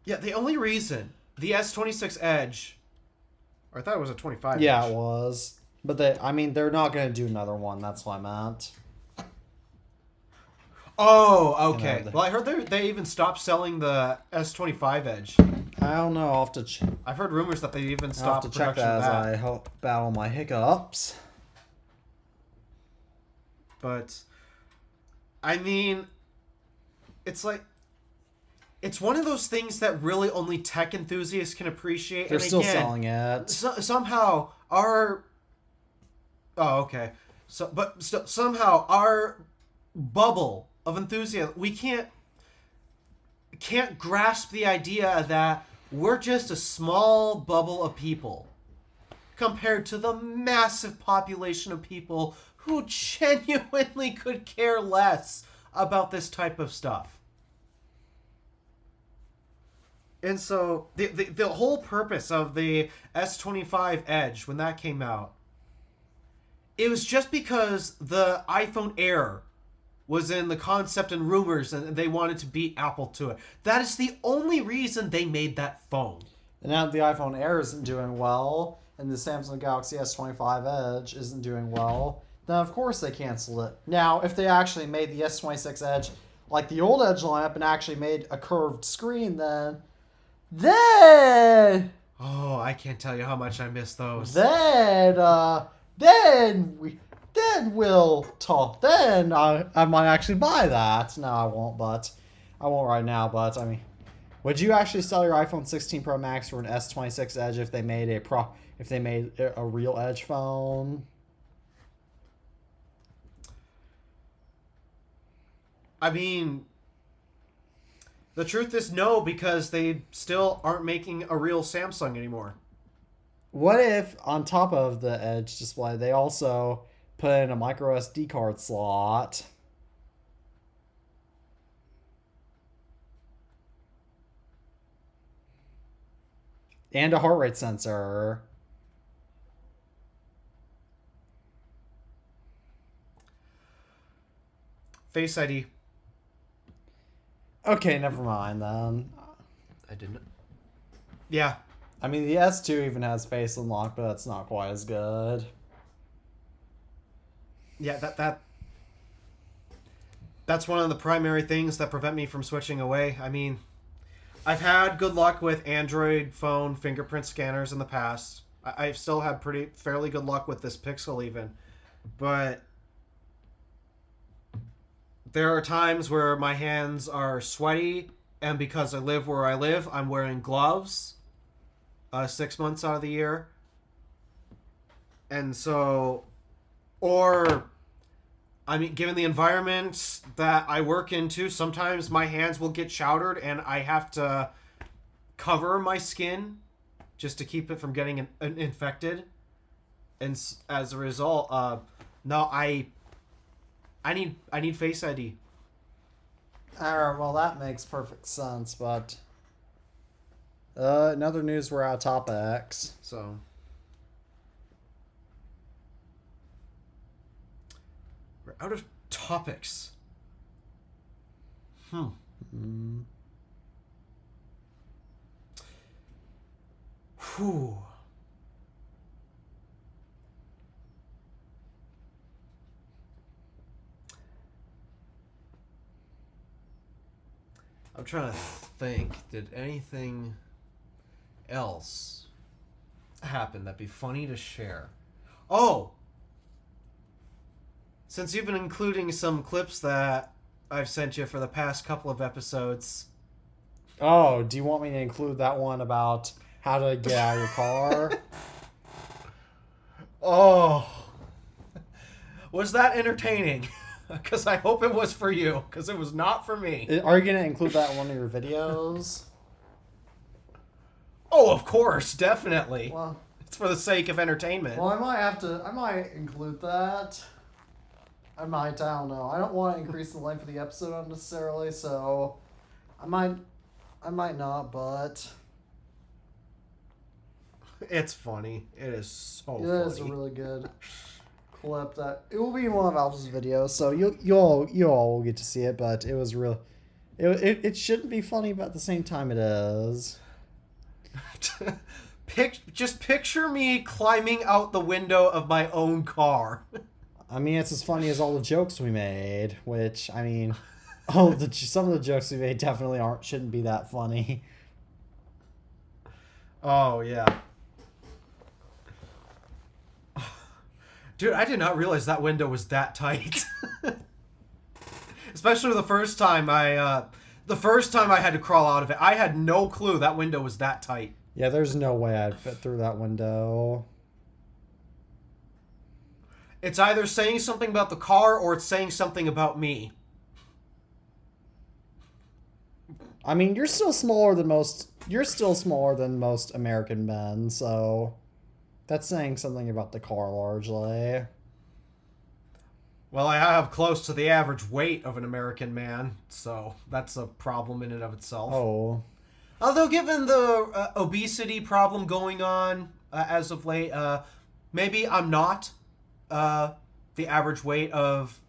Yeah, the only reason the S26 Edge, or I thought it was a 25 Edge. Yeah, it was. But they're not going to do another one. That's what I meant. Oh, okay. Well, I heard they even stopped selling the S25 Edge. I don't know. I'll have to I've heard rumors that they even I'll have stopped to check production of that that. as I help battle my hiccups. But, I mean, it's like, it's one of those things that really only tech enthusiasts can appreciate. They're and still again, selling it. Somehow our... Oh, okay. Somehow our bubble of enthusiasm, we can't grasp the idea that we're just a small bubble of people compared to the massive population of people who genuinely could care less about this type of stuff. And so the whole purpose of the S25 Edge, when that came out, it was just because the iPhone Air was in the concept and rumors and they wanted to beat Apple to it. That is the only reason they made that phone. And now the iPhone Air isn't doing well, and the Samsung Galaxy S25 Edge isn't doing well, then of course they canceled it. Now, if they actually made the S26 Edge like the old Edge lineup and actually made a curved screen, then oh, I can't tell you how much I miss those. Then we'll talk. Then I might actually buy that. No, I won't. But I won't right now. But I mean, would you actually sell your iPhone 16 Pro Max for an S26 Edge if they made a real Edge phone? I mean, the truth is no, because they still aren't making a real Samsung anymore. What if on top of the Edge display they also put in a micro SD card slot? And a heart rate sensor. Face ID. Okay, never mind then. I didn't. Yeah. I mean, the S2 even has face unlock, but that's not quite as good. Yeah, that's one of the primary things that prevent me from switching away. I mean, I've had good luck with Android phone fingerprint scanners in the past. I've still had fairly good luck with this Pixel even, but there are times where my hands are sweaty, and because I live where I live, I'm wearing gloves 6 months out of the year. And so, or, I mean, given the environment that I work into, sometimes my hands will get chowdered and I have to cover my skin just to keep it from getting infected. And as a result, no, I need Face ID. Alright, well that makes perfect sense, but in other news, we're out of topics. So we're out of topics. Whew. I'm trying to think. Did anything else happen that'd be funny to share? Oh! Since you've been including some clips that I've sent you for the past couple of episodes. Oh, do you want me to include that one about how to get out of your car? Oh! Was that entertaining? Because I hope it was for you, because it was not for me. Are you going to include that in one of your videos? Oh, of course, definitely. Well, it's for the sake of entertainment. Well, I might include that. I don't know. I don't want to increase the length of the episode unnecessarily, so I might not, but it's funny. It is so funny. It is a really good clip that it will be in one of Alpha's videos, so you all will get to see it, but it was real. It shouldn't be funny, but at the same time it is. Just picture me climbing out the window of my own car. I mean, it's as funny as all the jokes we made, which, I mean, some of the jokes we made definitely shouldn't be that funny. Oh, yeah. Dude, I did not realize that window was that tight. Especially the first time I had to crawl out of it. I had no clue that window was that tight. Yeah, there's no way I'd fit through that window. It's either saying something about the car or it's saying something about me. I mean, you're still smaller than most American men, so that's saying something about the car largely. Well, I have close to the average weight of an American man, so that's a problem in and of itself. Oh. Although, given the obesity problem going on as of late, maybe I'm not the average weight of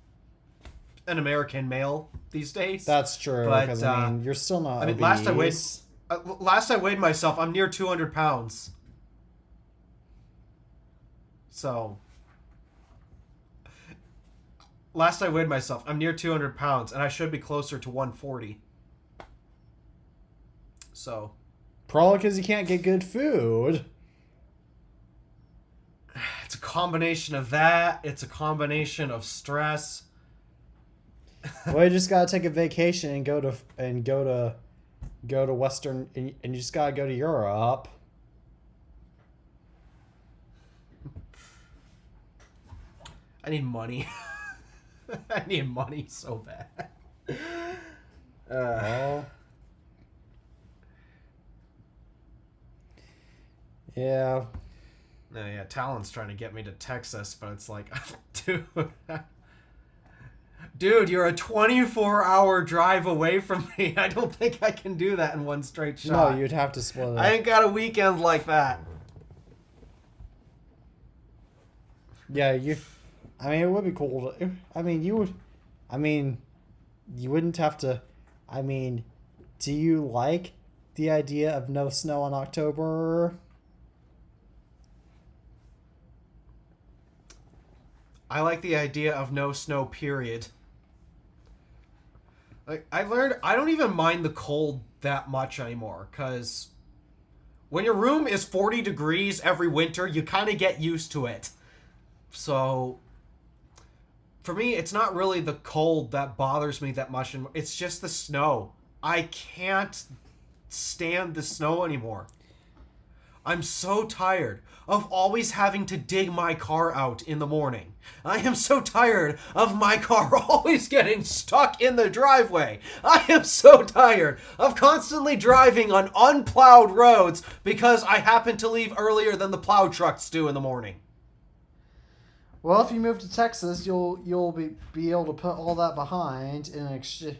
an American male these days. That's true, because I mean, you're still not. I mean, obese. last I weighed myself, I'm near 200 pounds. So, last I weighed myself, I'm near 200 pounds, and I should be closer to 140. So, probably because you can't get good food. It's a combination of that. It's a combination of stress. Well, you just gotta take a vacation and go to Western, and you just gotta go to Europe. I need money. I need money so bad. Yeah. No, yeah, Talon's trying to get me to Texas, but it's like, dude, you're a 24-hour drive away from me. I don't think I can do that in one straight shot. No, you'd have to split it. I ain't got a weekend like that. Yeah, I mean, it would be cool to... you wouldn't have to... do you like the idea of no snow in October? I like the idea of no snow, period. Like, I learned I don't even mind the cold that much anymore, because when your room is 40 degrees every winter, you kind of get used to it. So, for me, it's not really the cold that bothers me that much. It's just the snow. I can't stand the snow anymore. I'm so tired of always having to dig my car out in the morning. I am so tired of my car always getting stuck in the driveway. I am so tired of constantly driving on unplowed roads because I happen to leave earlier than the plow trucks do in the morning. Well, if you move to Texas, you'll be able to put all that behind in exchange.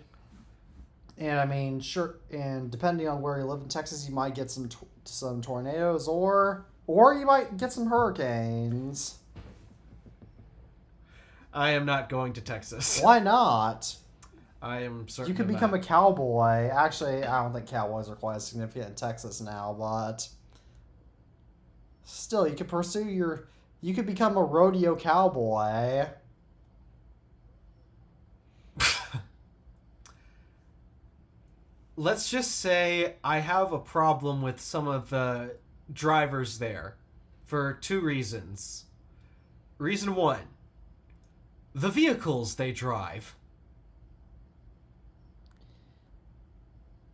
And I mean, sure. And depending on where you live in Texas, you might get some tornadoes, or you might get some hurricanes. I am not going to Texas. Why not? I am certain. You could become a cowboy. Actually, I don't think cowboys are quite as significant in Texas now, but still, you could pursue your. You could become a rodeo cowboy. Let's just say I have a problem with some of the drivers there for two reasons. Reason one, the vehicles they drive.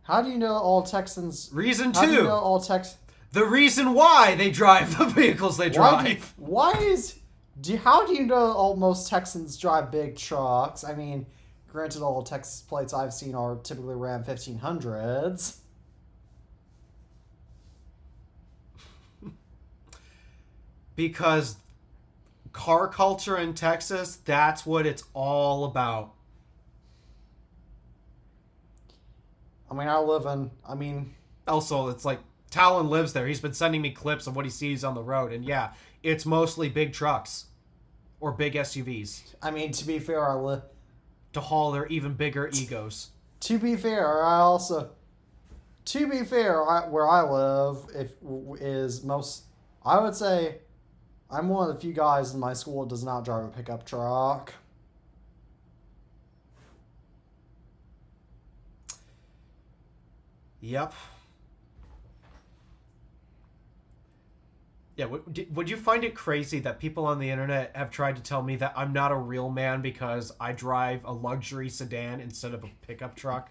How do you know all Texans? Reason two, how do you know all the reason why they drive the vehicles they drive. How do you know most Texans drive big trucks? I mean, granted, all Texas plates I've seen are typically Ram 1500s. Because car culture in Texas, that's what it's all about. Also, it's like Talon lives there. He's been sending me clips of what he sees on the road, and yeah, it's mostly big trucks or big SUVs. I mean, to be fair, to haul their even bigger egos. To be fair, where I live, I would say I'm one of the few guys in my school that does not drive a pickup truck. Yep. Yeah, would you find it crazy that people on the internet have tried to tell me that I'm not a real man because I drive a luxury sedan instead of a pickup truck?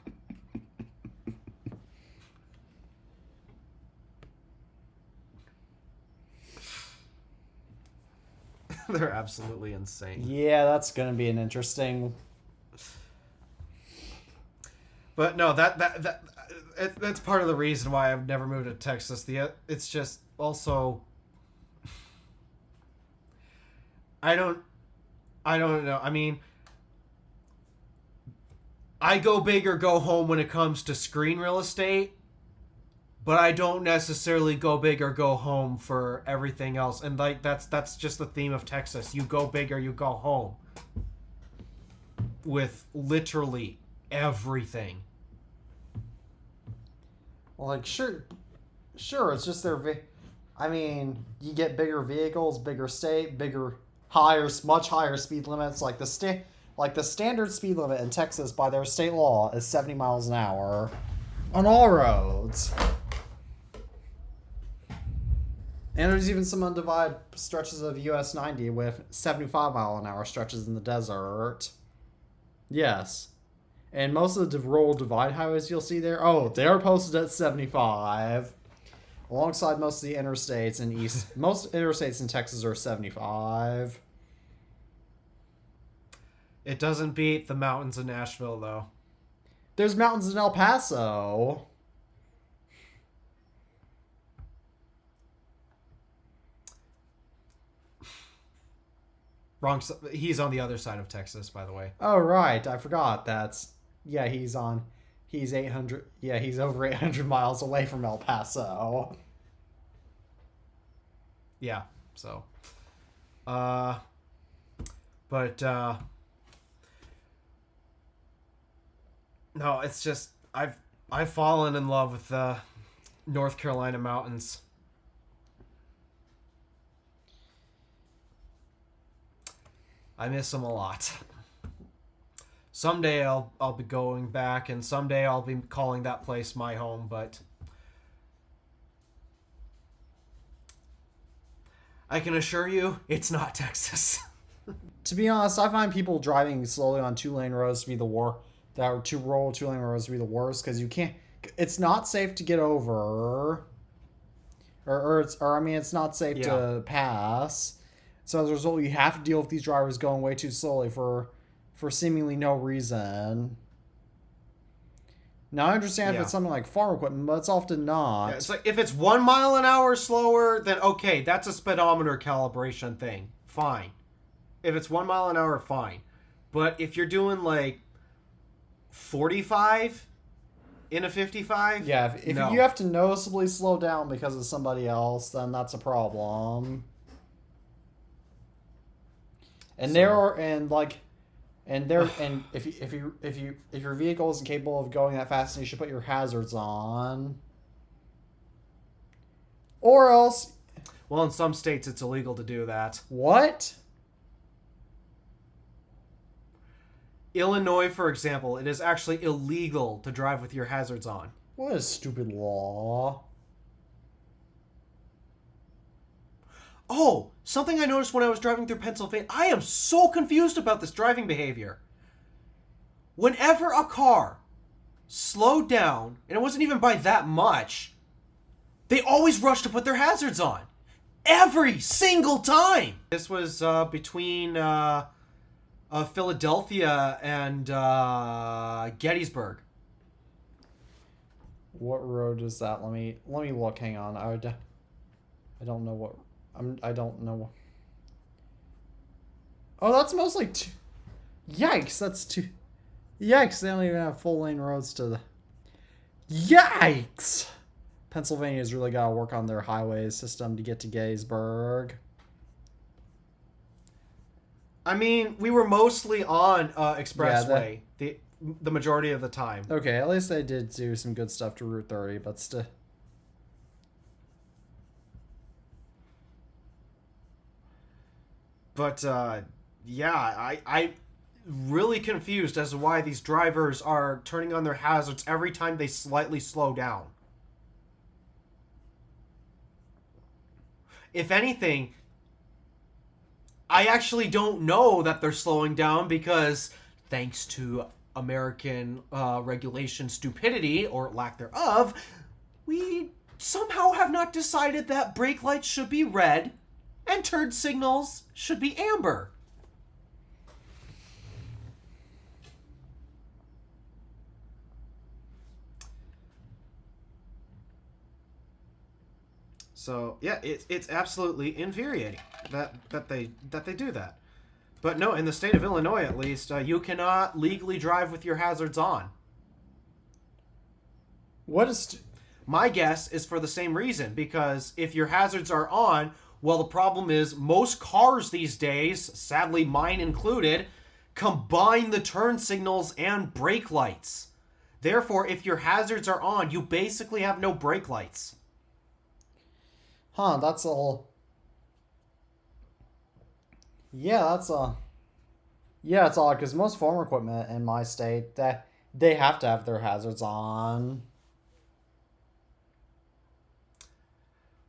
They're absolutely insane. Yeah, that's going to be an interesting... But no, that's part of the reason why I've never moved to Texas. It's just also... I don't know. I mean, I go big or go home when it comes to screen real estate, but I don't necessarily go big or go home for everything else. And like that's just the theme of Texas. You go big or you go home with literally everything. Like, sure, it's just I mean, you get bigger vehicles, bigger state, much higher speed limits. Like the standard speed limit in Texas by their state law is 70 miles an hour on all roads. And there's even some undivided stretches of US 90 with 75 mile an hour stretches in the desert. Yes. And most of the rural divide highways you'll see there, they're posted at 75. Alongside most of the interstates in most interstates in Texas are 75. It doesn't beat the mountains in Nashville, though. There's mountains in El Paso. Wrong. He's on the other side of Texas, by the way. Oh, right. I forgot. He's 800. Yeah, he's over 800 miles away from El Paso. Yeah. So, no, it's just I've fallen in love with North Carolina mountains. I miss them a lot. Someday I'll be going back, and someday I'll be calling that place my home, but I can assure you it's not Texas. To be honest, I find people driving slowly on 2-lane roads to be the worst. That are two roll 2-lane roads to be the worst because you can't. It's not safe to get over, it's not safe to pass. So as a result, you have to deal with these drivers going way too slowly for seemingly no reason. Now I understand if it's something like farm equipment, but it's often not. Yeah, it's like if it's 1 mile an hour slower, then okay, that's a speedometer calibration thing. Fine. If it's 1 mile an hour, fine. But if you're doing like 45 in a 55, if no. you have to noticeably slow down because of somebody else, then that's a problem. And if your vehicle isn't capable of going that fast, then you should put your hazards on. Or else, well, in some states it's illegal to do that. What? Illinois, for example, it is actually illegal to drive with your hazards on. What a stupid law. Oh, something I noticed when I was driving through Pennsylvania. I am so confused about this driving behavior. Whenever a car slowed down, and it wasn't even by that much, they always rushed to put their hazards on. Every single time! This was between Philadelphia and Gettysburg. What road is that? Let me look. Hang on. I don't know what. I don't know. Oh, that's mostly Yikes! That's two. Yikes! They don't even have full lane roads to the. Yikes! Pennsylvania's really got to work on their highway system to get to Gettysburg. I mean, we were mostly on expressway the majority of the time. Okay, at least they did do some good stuff to Route 30, but still. But I really confused as to why these drivers are turning on their hazards every time they slightly slow down. If anything, I actually don't know that they're slowing down because thanks to American regulation stupidity, or lack thereof, we somehow have not decided that brake lights should be red and turn signals should be amber. So yeah, it's absolutely infuriating that they do that. But no, in the state of Illinois at least, you cannot legally drive with your hazards on. What is? My guess is for the same reason, because if your hazards are on, well, the problem is most cars these days, sadly mine included, combine the turn signals and brake lights. Therefore, if your hazards are on, you basically have no brake lights. Huh, that's all. Yeah, that's Yeah, it's odd because most farm equipment in my state that they have to have their hazards on.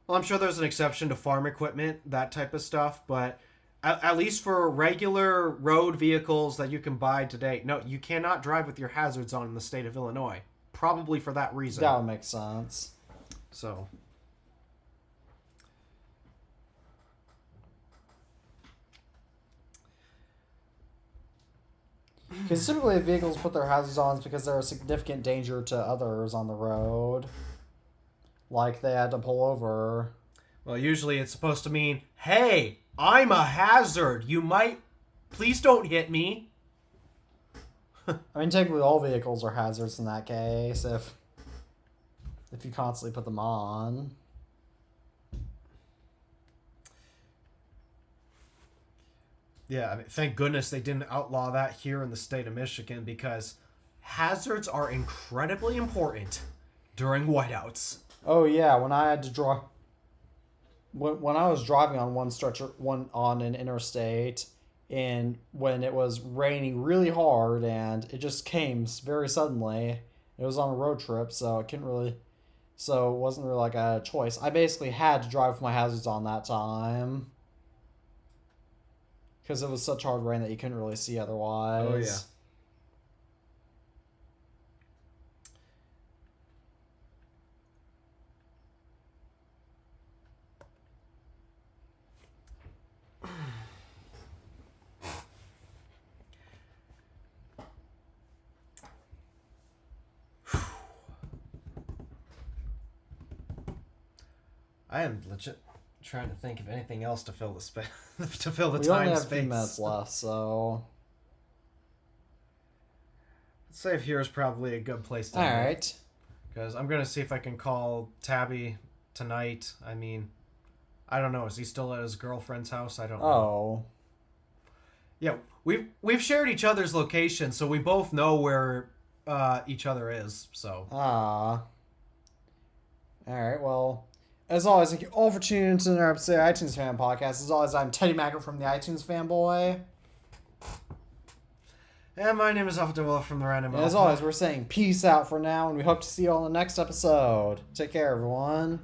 Well, I'm sure there's an exception to farm equipment, that type of stuff, but at least for regular road vehicles that you can buy today, no, you cannot drive with your hazards on in the state of Illinois. Probably for that reason. That would make sense. So. Because typically if vehicles put their hazards on it's because they're a significant danger to others on the road. Like they had to pull over. Well, usually it's supposed to mean, hey, I'm a hazard. You might... Please don't hit me. I mean, technically all vehicles are hazards in that case if you constantly put them on. Yeah, I mean, thank goodness they didn't outlaw that here in the state of Michigan, because hazards are incredibly important during whiteouts. Oh yeah, when I had to draw. When I was driving on one on an interstate, and when it was raining really hard, and it just came very suddenly. It was on a road trip, so it couldn't really. So it wasn't really like a choice. I basically had to drive with my hazards on that time. Because it was such hard rain that you couldn't really see otherwise. Oh, yeah. I am legit trying to think of anything else to fill the space, to fill the We time only have space. a few minutes left, so. Save here is probably a good place to All end it. right. Because I'm going to see if I can call Tabby tonight. I mean, I don't know. Is he still at his girlfriend's house? I don't know. Oh. Yeah, we've shared each other's location, so we both know where each other is. So. Ah. All right. Well, as always, thank you all for tuning into another episode of iTunes Fan Podcast. As always, I'm Teddy Macker from the iTunes Fanboy. And my name is Alpha DeWolf from the Random And as Alpha. always, we're saying peace out for now, and we hope to see you all in the next episode. Take care, everyone.